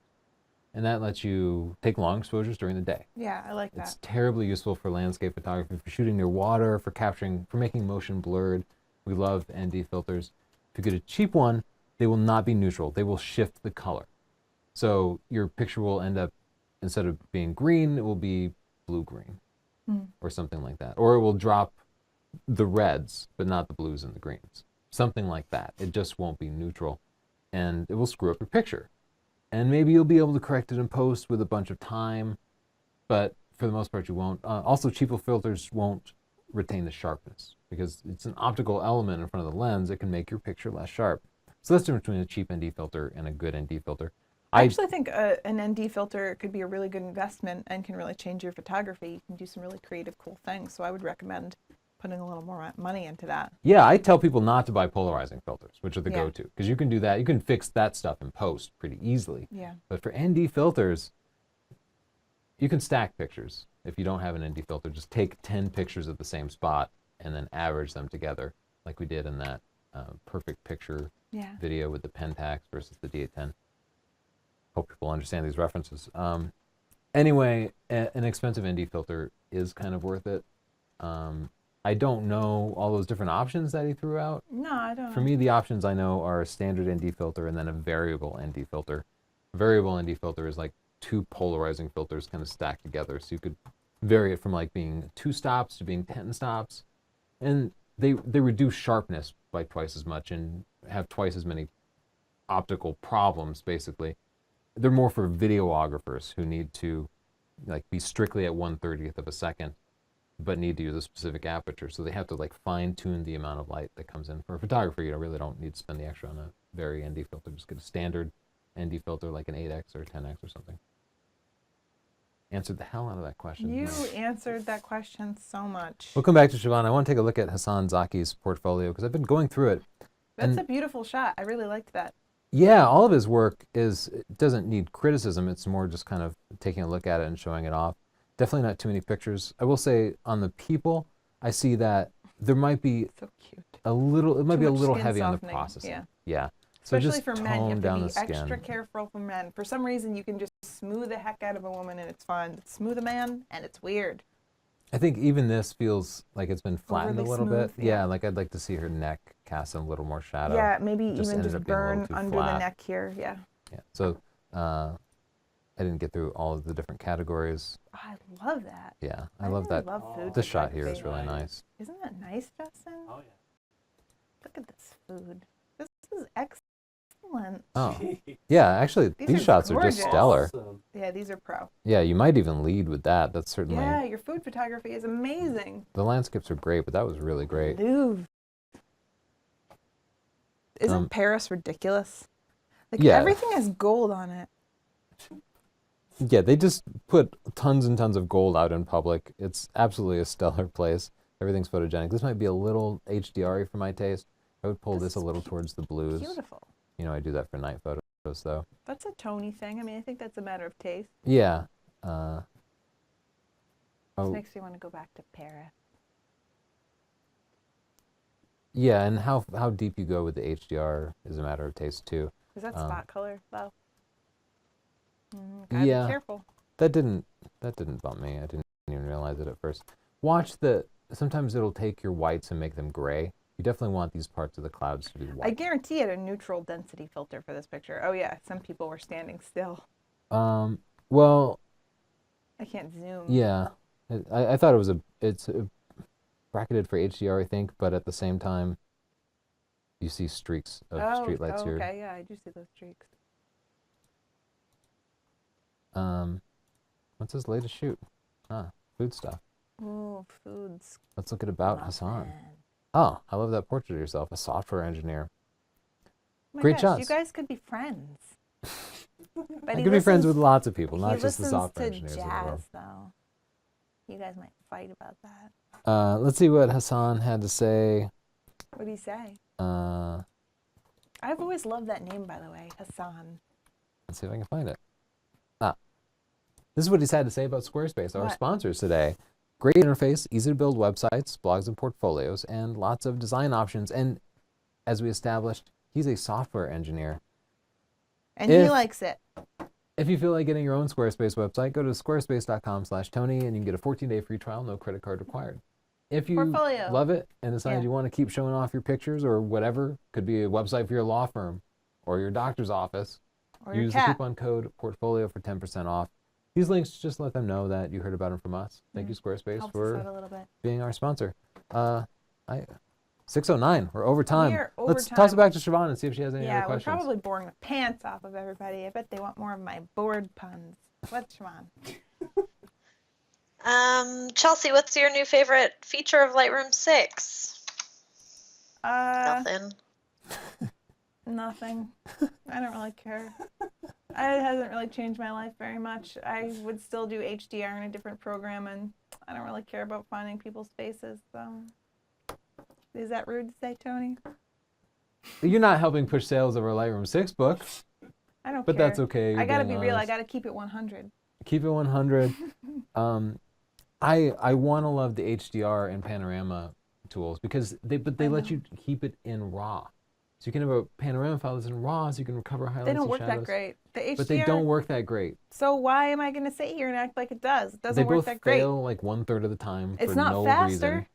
Speaker 1: And that lets you take long exposures during the day.
Speaker 2: Yeah, I like that.
Speaker 1: It's terribly useful for landscape photography, for shooting near water, for making motion blurred. We love ND filters. If you get a cheap one, they will not be neutral. They will shift the color. So your picture will end up, instead of being green, it will be blue-green or something like that. Or it will drop the reds, but not the blues and the greens. Something like that. It just won't be neutral. And it will screw up your picture. And maybe you'll be able to correct it in post with a bunch of time. But for the most part, you won't. Also, cheaper filters won't retain the sharpness because it's an optical element in front of the lens. It can make your picture less sharp. So that's the difference between a cheap ND filter and a good ND filter.
Speaker 2: I actually think an ND filter could be a really good investment and can really change your photography. You can do some really creative, cool things. So I would recommend putting a little more money into that.
Speaker 1: Yeah, I tell people not to buy polarizing filters, which are the
Speaker 2: Yeah.
Speaker 1: go-to, because you can do that. You can fix that stuff in post pretty easily.
Speaker 2: Yeah.
Speaker 1: But for ND filters, you can stack pictures. If you don't have an ND filter, just take 10 pictures of the same spot and then average them together, like we did in that perfect picture
Speaker 2: Yeah.
Speaker 1: video with the Pentax versus the D810. Hope people understand these references. Anyway, an expensive ND filter is kind of worth it. I don't know all those different options that he threw out.
Speaker 2: No, I don't
Speaker 1: For
Speaker 2: know.
Speaker 1: me, the options I know are a standard ND filter and then a variable ND filter. A variable ND filter is like two polarizing filters kind of stacked together. So you could vary it from like being 2 stops to being 10 stops. And they reduce sharpness by twice as much and have twice as many optical problems, basically. They're more for videographers who need to like be strictly at 1/30th of a second, but need to use a specific aperture. So they have to like fine tune the amount of light that comes in. For a photographer, you really don't need to spend the extra on a very ND filter. Just get a standard ND filter like an 8X or a 10X or something. Answered the hell out of that question.
Speaker 2: You
Speaker 1: didn't I?
Speaker 2: answered that question so much.
Speaker 1: We'll come back to Siobhan. I want to take a look at Hassan Zaki's portfolio because I've been going through it.
Speaker 2: That's
Speaker 1: and-
Speaker 2: a beautiful shot. I really liked that.
Speaker 1: Yeah, all of his work doesn't need criticism. It's more just kind of taking a look at it and showing it off. Definitely not too many pictures. I will say on the people, I see that there might be
Speaker 2: So cute.
Speaker 1: a little, it might
Speaker 2: Too
Speaker 1: be a
Speaker 2: much
Speaker 1: little
Speaker 2: skin
Speaker 1: heavy on the
Speaker 2: softening,
Speaker 1: processing.
Speaker 2: yeah.
Speaker 1: Yeah. So
Speaker 2: Especially
Speaker 1: just
Speaker 2: for men, you
Speaker 1: tone
Speaker 2: have
Speaker 1: down
Speaker 2: to
Speaker 1: the
Speaker 2: be
Speaker 1: skin.
Speaker 2: extra careful for men. For some reason, you can just smooth the heck out of a woman and it's fine. But smooth a man and it's weird.
Speaker 1: I think even this feels like it's been flattened
Speaker 2: Overly
Speaker 1: a little bit.
Speaker 2: smooth, yeah.
Speaker 1: Like I'd like to see her neck cast in a little more shadow.
Speaker 2: Yeah, maybe
Speaker 1: Just
Speaker 2: even
Speaker 1: ended
Speaker 2: just
Speaker 1: up being a little
Speaker 2: burn
Speaker 1: too
Speaker 2: under the
Speaker 1: flat.
Speaker 2: neck here. Yeah.
Speaker 1: Yeah. So I didn't get through all of the different categories.
Speaker 2: Oh, I love that.
Speaker 1: Yeah, I love that.
Speaker 2: Love food
Speaker 1: This shot here is
Speaker 2: photography.
Speaker 1: really nice.
Speaker 2: Isn't that nice, Justin?
Speaker 4: Oh
Speaker 2: Look at this food. This is excellent.
Speaker 1: Oh,
Speaker 4: yeah.
Speaker 1: yeah. Actually,
Speaker 2: These
Speaker 1: these
Speaker 2: are
Speaker 1: shots are
Speaker 2: gorgeous.
Speaker 1: just stellar.
Speaker 4: Awesome.
Speaker 2: Yeah, these are pro.
Speaker 1: Yeah, you might even lead with that. That's certainly.
Speaker 2: Yeah, your food photography is amazing.
Speaker 1: The landscapes are great, but that was really great.
Speaker 2: Louvre. Isn't
Speaker 1: Um,
Speaker 2: Paris ridiculous? Like
Speaker 1: yeah.
Speaker 2: everything has gold on it.
Speaker 1: Yeah, they just put tons and tons of gold out in public. It's absolutely a stellar place. Everything's photogenic. This might be a little HDR-y for my taste. I would pull this a
Speaker 2: is
Speaker 1: little towards the blues.
Speaker 2: Beautiful.
Speaker 1: You know, I do that for night photos, though.
Speaker 2: That's a Tony thing. I mean, I think that's a matter of taste.
Speaker 1: Yeah.
Speaker 2: This
Speaker 1: Oh,
Speaker 2: makes me want to go back to Paris.
Speaker 1: yeah, and how deep you go with the HDR is a matter of taste, too.
Speaker 2: Is that
Speaker 1: Um,
Speaker 2: spot color, though? Gotta
Speaker 1: yeah.
Speaker 2: be careful.
Speaker 1: That didn't bump me. I didn't even realize it at first. Watch sometimes it'll take your whites and make them gray. You definitely want these parts of the clouds to be
Speaker 2: I
Speaker 1: white.
Speaker 2: guarantee it a neutral density filter for this picture. Oh yeah, some people were standing still.
Speaker 1: Well,
Speaker 2: I can't zoom.
Speaker 1: yeah. I thought it's bracketed for HDR, I think, but at the same time, you see streaks of streetlights here.
Speaker 2: Okay, yeah, I do see those streaks.
Speaker 1: What's his latest shoot? Food stuff.
Speaker 2: Ooh, foods.
Speaker 1: Let's look at About Hassan.
Speaker 2: Muffin.
Speaker 1: Oh, I love that portrait of yourself, a software engineer.
Speaker 2: Oh my
Speaker 1: Great
Speaker 2: gosh,
Speaker 1: shots.
Speaker 2: You guys could be friends. But
Speaker 1: I
Speaker 2: he
Speaker 1: could be friends
Speaker 2: listens-
Speaker 1: with lots of people,
Speaker 2: he
Speaker 1: not just the
Speaker 2: listens
Speaker 1: software
Speaker 2: to
Speaker 1: engineers of the world.
Speaker 2: jazz, though. You guys might fight about that.
Speaker 1: Let's see what Hassan had to say.
Speaker 2: What do you say?
Speaker 1: Uh,
Speaker 2: I've always loved that name, by the way, Hassan.
Speaker 1: let's see if I can find it. This is what he's had to say about Squarespace, our
Speaker 2: What?
Speaker 1: sponsors today. Great interface, easy to build websites, blogs, and portfolios, and lots of design options. And as we established, he's a software engineer.
Speaker 2: And he
Speaker 1: If-
Speaker 2: likes it.
Speaker 1: If you feel like getting your own Squarespace website, go to squarespace.com/Tony and you can get a 14-day free trial, no credit card required. If you
Speaker 2: Portfolio.
Speaker 1: love it and decide
Speaker 2: Yeah.
Speaker 1: you want to keep showing off your pictures or whatever, could be a website for your law firm or your doctor's office,
Speaker 2: Or your
Speaker 1: use the
Speaker 2: cat.
Speaker 1: coupon code portfolio for 10% off. These links just let them know that you heard about them from us. Thank you, Squarespace,
Speaker 2: Helps us out
Speaker 1: for
Speaker 2: a little bit.
Speaker 1: being our sponsor. 6:09. We're over time.
Speaker 2: We are
Speaker 1: Let's
Speaker 2: over
Speaker 1: toss it
Speaker 2: time.
Speaker 1: back to Siobhan and see if she has any
Speaker 2: Yeah,
Speaker 1: other
Speaker 2: we're
Speaker 1: questions.
Speaker 2: probably boring the pants off of everybody. I bet they want more of my board puns. What, Shimon?
Speaker 3: Chelsea, what's your new favorite feature of Lightroom 6? Nothing.
Speaker 2: Nothing. I don't really care. It hasn't really changed my life very much. I would still do HDR in a different program, and I don't really care about finding people's faces. So, is that rude to say, Tony?
Speaker 1: You're not helping push sales of our Lightroom 6 book,
Speaker 2: I don't
Speaker 1: but
Speaker 2: care.
Speaker 1: that's okay.
Speaker 2: I
Speaker 1: You're
Speaker 2: gotta
Speaker 1: being
Speaker 2: be real. I
Speaker 1: honest.
Speaker 2: gotta keep it 100.
Speaker 1: Keep it 100. I want to love the HDR and panorama tools because they let you keep it in RAW. So you can have a panorama file that's in RAW, so you can recover highlights
Speaker 2: They don't
Speaker 1: and
Speaker 2: work
Speaker 1: shadows.
Speaker 2: that great. The HDR.
Speaker 1: But they don't work that great.
Speaker 2: So why am I gonna sit here and act like it does? It doesn't
Speaker 1: They
Speaker 2: work
Speaker 1: both
Speaker 2: that great.
Speaker 1: fail like 1/3 of the time
Speaker 2: It's
Speaker 1: for
Speaker 2: not
Speaker 1: no
Speaker 2: faster.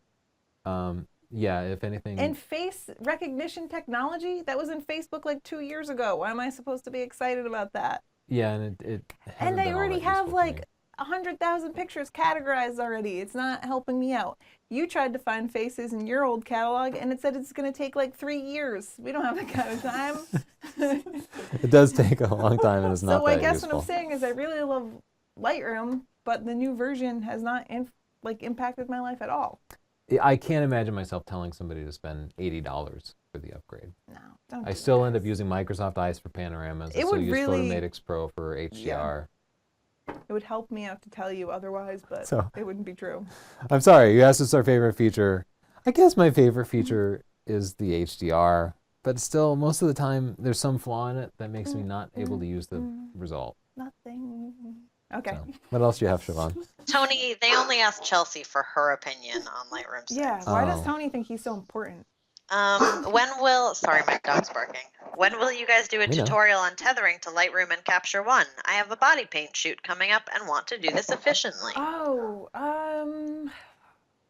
Speaker 1: reason. Yeah, if anything.
Speaker 2: And face recognition technology that was in Facebook like 2 years ago. Why am I supposed to be excited about that?
Speaker 1: Yeah, and it hasn't
Speaker 2: And they
Speaker 1: been all
Speaker 2: already
Speaker 1: that
Speaker 2: have
Speaker 1: useful to me.
Speaker 2: like 100,000 pictures categorized already. It's not helping me out. You tried to find faces in your old catalog, and it said it's going to take like 3 years. We don't have that kind of time.
Speaker 1: It does take a long time, and it's not
Speaker 2: So I
Speaker 1: that
Speaker 2: guess
Speaker 1: useful.
Speaker 2: what I'm saying is I really love Lightroom, but the new version has not impacted my life at all.
Speaker 1: I can't imagine myself telling somebody to spend $80 for the upgrade.
Speaker 2: No, don't.
Speaker 1: I
Speaker 2: do
Speaker 1: still
Speaker 2: that.
Speaker 1: end up using Microsoft Ice for panoramas.
Speaker 2: It
Speaker 1: I still
Speaker 2: would
Speaker 1: use
Speaker 2: really-
Speaker 1: Photomatix Pro for HDR.
Speaker 2: It would help me out to tell you otherwise, but
Speaker 1: So-
Speaker 2: it wouldn't be true.
Speaker 1: I'm sorry, you asked us our favorite feature. I guess my favorite feature is the HDR, but still, most of the time, there's some flaw in it that makes me not able to use the result.
Speaker 2: Nothing. Okay.
Speaker 1: So, what else do you have, Siobhan?
Speaker 3: Tony, they only asked Chelsea for her opinion on Lightroom 6.
Speaker 2: Yeah. Why does
Speaker 1: Oh.
Speaker 2: Tony think he's so important?
Speaker 3: Sorry, my dog's barking. When will you guys do a
Speaker 1: We know.
Speaker 3: tutorial on tethering to Lightroom and Capture One? I have a body paint shoot coming up and want to do this efficiently.
Speaker 2: Oh,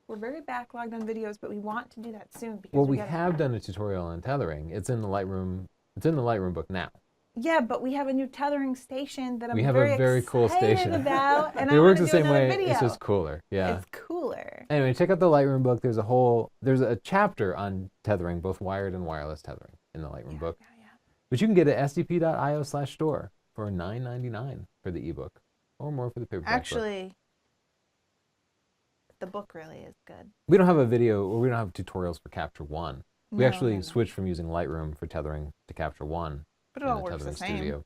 Speaker 2: we're very backlogged on videos, but we want to do that soon because
Speaker 1: Well, we
Speaker 2: gotta-
Speaker 1: have done a tutorial on tethering. It's in the Lightroom. It's in the Lightroom book now.
Speaker 2: Yeah, but we have a new tethering station that I'm
Speaker 1: We have a very cool
Speaker 2: excited
Speaker 1: station.
Speaker 2: about, and
Speaker 1: It
Speaker 2: I
Speaker 1: works
Speaker 2: want
Speaker 1: the
Speaker 2: to do
Speaker 1: same
Speaker 2: another
Speaker 1: way.
Speaker 2: video.
Speaker 1: It's just cooler. Yeah.
Speaker 2: It's cooler.
Speaker 1: Anyway, check out the Lightroom book. There's a chapter on tethering, both wired and wireless tethering, in the Lightroom book.
Speaker 2: Yeah.
Speaker 1: But you can get it at sdp.io/store for $9.99 for the ebook, or more for the paperback book.
Speaker 2: Actually, the book really is good.
Speaker 1: We don't have a video, or we don't have tutorials for Capture One. We
Speaker 2: No,
Speaker 1: actually
Speaker 2: no.
Speaker 1: switched from using Lightroom for tethering to Capture One
Speaker 2: But it
Speaker 1: in
Speaker 2: all
Speaker 1: the
Speaker 2: works the
Speaker 1: tethering
Speaker 2: same,
Speaker 1: studio.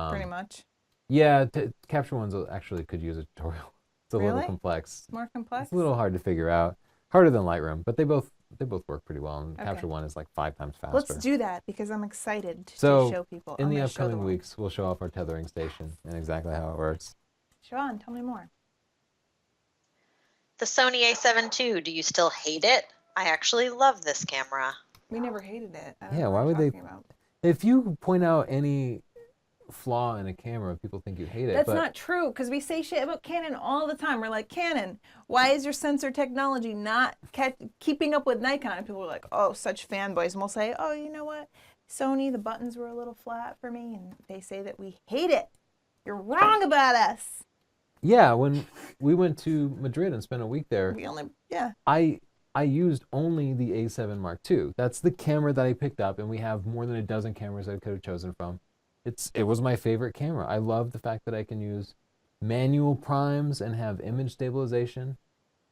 Speaker 2: pretty much.
Speaker 1: Yeah, Capture One's actually could use a tutorial. It's a little
Speaker 2: Really?
Speaker 1: complex.
Speaker 2: It's more complex.
Speaker 1: It's a little hard to figure out. Harder than Lightroom, but they both work pretty well. And
Speaker 2: Okay.
Speaker 1: Capture One is like 5 times faster.
Speaker 2: Let's do that because I'm excited to
Speaker 1: So,
Speaker 2: show people.
Speaker 1: in
Speaker 2: I'm
Speaker 1: the
Speaker 2: gonna show
Speaker 1: upcoming
Speaker 2: them.
Speaker 1: weeks, we'll show off our tethering station and exactly how it works.
Speaker 2: Siobhan, tell me more.
Speaker 3: The Sony a7 II, do you still hate it? I actually love this camera.
Speaker 2: We never hated it. I don't
Speaker 1: Yeah,
Speaker 2: know what
Speaker 1: why
Speaker 2: you're
Speaker 1: would they-
Speaker 2: talking about.
Speaker 1: If you point out any flaw in a camera, people think you hate it.
Speaker 2: That's
Speaker 1: but
Speaker 2: not true because we say shit about Canon all the time. We're like, Canon, why is your sensor technology not keeping up with Nikon? And people are like, oh, such fanboys. And we'll say, oh, you know what? Sony, the buttons were a little flat for me. And they say that we hate it. You're wrong about us.
Speaker 1: Yeah, when we went to Madrid and spent a week there,
Speaker 2: We only, yeah.
Speaker 1: I used only the A7 Mark II. That's the camera that I picked up, and we have more than a dozen cameras I could have chosen from. It was my favorite camera. I love the fact that I can use manual primes and have image stabilization.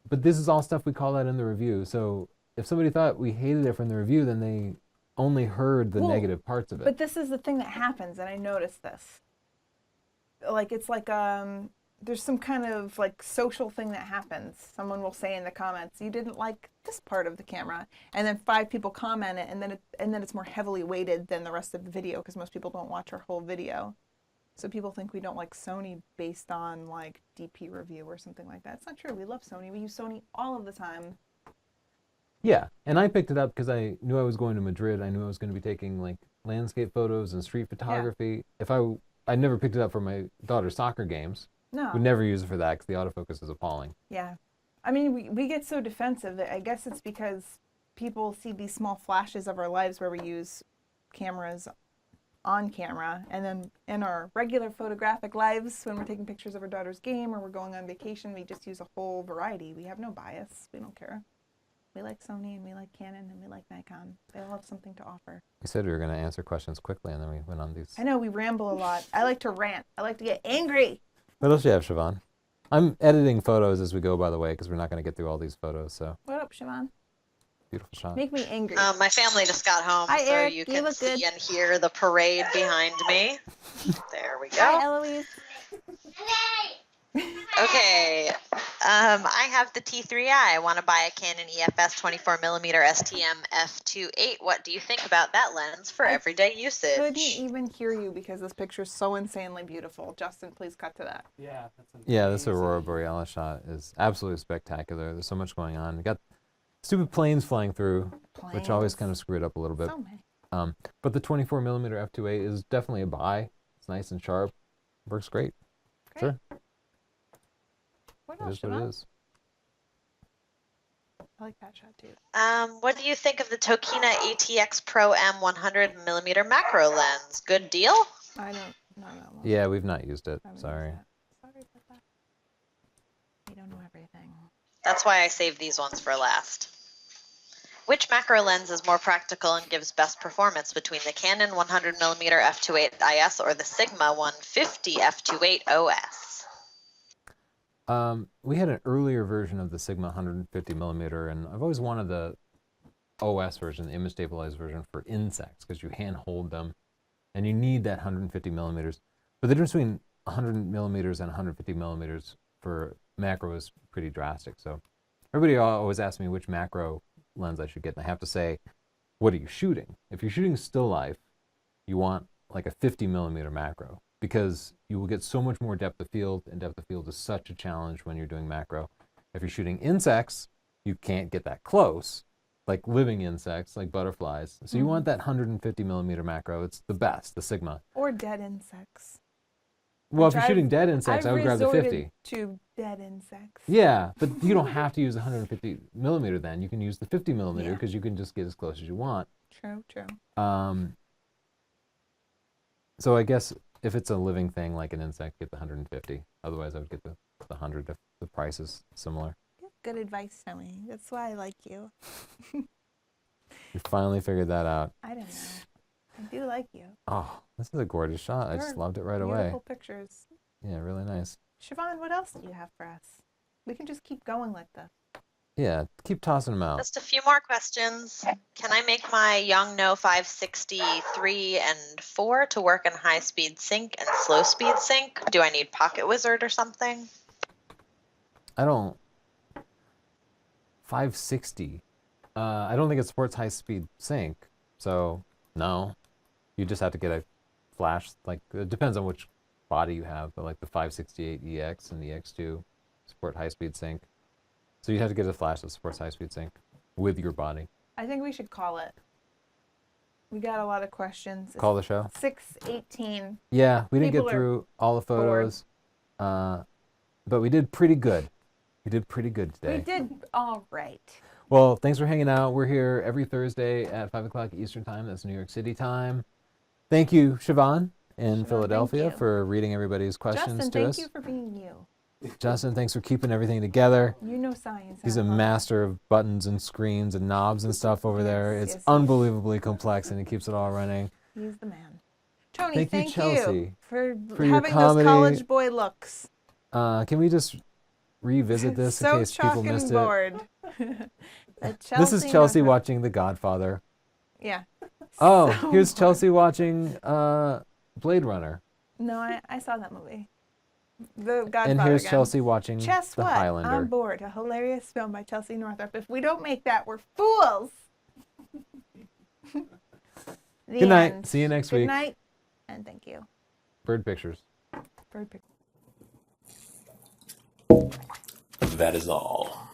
Speaker 1: But this is all stuff we call out in the review. So if somebody thought we hated it from the review, then they only heard the
Speaker 2: Well,
Speaker 1: negative parts of it.
Speaker 2: But this is the thing that happens, and I noticed this. Like, it's like, there's some kind of like social thing that happens. Someone will say in the comments, you didn't like this part of the camera. And then 5 people comment it, and then it's more heavily weighted than the rest of the video because most people don't watch our whole video. So people think we don't like Sony based on like DP review or something like that. It's not true. We love Sony. We use Sony all of the time.
Speaker 1: Yeah, and I picked it up because I knew I was going to Madrid. I knew I was going to be taking like landscape photos and street photography. I never picked it up for my daughter's soccer games.
Speaker 2: No.
Speaker 1: Would never use it for that because the autofocus is appalling.
Speaker 2: Yeah. I mean, we get so defensive that I guess it's because people see these small flashes of our lives where we use cameras on camera. And then in our regular photographic lives, when we're taking pictures of our daughter's game or we're going on vacation, we just use a whole variety. We have no bias. We don't care. We like Sony and we like Canon and we like Nikon. They all have something to offer.
Speaker 1: We said we were going to answer questions quickly, and then we went on these.
Speaker 2: I know we ramble a lot. I like to rant. I like to get angry.
Speaker 1: What else do you have, Siobhan? I'm editing photos as we go, by the way, because we're not going to get through all these photos. So
Speaker 2: What up, Siobhan?
Speaker 1: beautiful shot.
Speaker 2: Make me angry.
Speaker 3: My family just got home,
Speaker 2: Hi,
Speaker 3: so
Speaker 2: Eric.
Speaker 3: you
Speaker 2: You
Speaker 3: can
Speaker 2: look
Speaker 3: see
Speaker 2: good.
Speaker 3: and hear the parade behind me. There we
Speaker 2: Hi,
Speaker 3: go.
Speaker 2: Eloise.
Speaker 3: Okay, I have the T3i. I want to buy a Canon EFS 24mm STM f2.8. What do you think about that lens for everyday
Speaker 2: Couldn't
Speaker 3: usage?
Speaker 2: even hear you because this picture's so insanely beautiful. Justin, please cut to that.
Speaker 4: Yeah, that's amazing.
Speaker 1: Yeah, this Aurora Borealis shot is absolutely spectacular. There's so much going on. You got stupid planes flying through, which always kind of screw it up a little bit.
Speaker 2: So many.
Speaker 1: But the 24mm f2.8 is definitely a buy. It's nice and sharp. Works great.
Speaker 2: Great.
Speaker 1: Sure.
Speaker 2: What
Speaker 1: It
Speaker 2: else,
Speaker 1: is what it
Speaker 2: Siobhan?
Speaker 1: is.
Speaker 2: I like that shot too.
Speaker 3: What do you think of the Tokina ATX Pro M 100mm macro lens? Good deal?
Speaker 2: I don't know that one.
Speaker 1: Yeah, we've not used it.
Speaker 2: I haven't
Speaker 1: Sorry.
Speaker 2: used that. Sorry about that. We don't know everything.
Speaker 3: That's why I saved these ones for last. Which macro lens is more practical and gives best performance between the Canon 100mm f2.8 IS or the Sigma 150 f2.8 OS?
Speaker 1: We had an earlier version of the Sigma 150mm, and I've always wanted the OS version, the image stabilized version for insects, because you hand hold them, and you need that 150mm. But the difference between 100mm and 150mm for macro is pretty drastic. So everybody always asks me which macro lens I should get, and I have to say, what are you shooting? If you're shooting still life, you want like a 50mm macro, because you will get so much more depth of field, and depth of field is such a challenge when you're doing macro. If you're shooting insects, you can't get that close, like living insects, like butterflies. So you want that 150mm macro. It's the best, the Sigma.
Speaker 2: Or dead insects.
Speaker 1: Well, if
Speaker 2: Which
Speaker 1: you're shooting dead insects, I would grab the
Speaker 2: resorted
Speaker 1: 50.
Speaker 2: to dead insects.
Speaker 1: Yeah, but you don't have to use 150mm then. You can use the 50mm
Speaker 2: Yeah.
Speaker 1: because you can just get as close as you want.
Speaker 2: True, true.
Speaker 1: So I guess if it's a living thing like an insect, get the 150. Otherwise, I would get the 100 if the price is similar.
Speaker 2: Good advice, Tony. That's why I like you.
Speaker 1: You finally figured that out.
Speaker 2: I don't know. I do like you.
Speaker 1: Oh, this is a gorgeous shot. I just
Speaker 2: They're
Speaker 1: loved it right away.
Speaker 2: Beautiful pictures.
Speaker 1: Yeah, really nice.
Speaker 2: Siobhan, what else do you have for us? We can just keep going like this.
Speaker 1: Yeah, keep tossing them out.
Speaker 3: Just a few more questions. Can I make my Yongnuo 563 and 4 to work in high-speed sync and slow-speed sync? Do I need Pocket Wizard or something?
Speaker 1: I don't... 560. I don't think it supports high-speed sync, so no. You just have to get a flash. Like, it depends on which body you have, but like the 568EX and the EX2 support high-speed sync. So you have to get a flash that supports high-speed sync with your body.
Speaker 2: I think we should call it. We got a lot of questions.
Speaker 1: Call the show.
Speaker 2: 6:18.
Speaker 1: Yeah, we didn't
Speaker 2: People
Speaker 1: get
Speaker 2: are
Speaker 1: through all the photos, but we did pretty good. We did pretty good today.
Speaker 2: We did all right.
Speaker 1: Well, thanks for hanging out. We're here every Thursday at 5 o'clock Eastern Time. That's New York City time. Thank you, Siobhan, in
Speaker 2: Siobhan,
Speaker 1: Philadelphia,
Speaker 2: thank you.
Speaker 1: for reading everybody's questions
Speaker 2: Justin,
Speaker 1: to
Speaker 2: thank
Speaker 1: us.
Speaker 2: you for being you.
Speaker 1: Justin, thanks for keeping everything together.
Speaker 2: You know science.
Speaker 1: He's
Speaker 2: I
Speaker 1: a
Speaker 2: love it.
Speaker 1: master of buttons and screens and knobs and stuff over there.
Speaker 2: Yes,
Speaker 1: It's
Speaker 2: yes, yes.
Speaker 1: unbelievably complex, and he keeps it all running.
Speaker 2: He's the man. Tony,
Speaker 1: Thank you,
Speaker 2: thank
Speaker 1: Chelsea,
Speaker 2: for
Speaker 1: your
Speaker 2: having
Speaker 1: comedy.
Speaker 2: those college boy looks.
Speaker 1: Can we just revisit this
Speaker 2: so
Speaker 1: in case people
Speaker 2: chalk
Speaker 1: missed
Speaker 2: and
Speaker 1: it?
Speaker 2: board.
Speaker 1: This is Chelsea
Speaker 2: number-
Speaker 1: watching The Godfather.
Speaker 2: Yeah.
Speaker 1: Oh,
Speaker 2: So
Speaker 1: here's
Speaker 2: bored.
Speaker 1: Chelsea watching Blade Runner.
Speaker 2: No, I saw that movie. The Godfather.
Speaker 1: And here's
Speaker 2: again.
Speaker 1: Chelsea watching
Speaker 2: Chess
Speaker 1: The
Speaker 2: what?
Speaker 1: Highlander.
Speaker 2: On board. A hilarious film by Chelsea Northrup. If we don't make that, we're fools. The
Speaker 1: Good night.
Speaker 2: end.
Speaker 1: See you next
Speaker 2: Good
Speaker 1: week.
Speaker 2: night, and thank you.
Speaker 1: Bird pictures.
Speaker 2: Bird picture.
Speaker 5: That is all.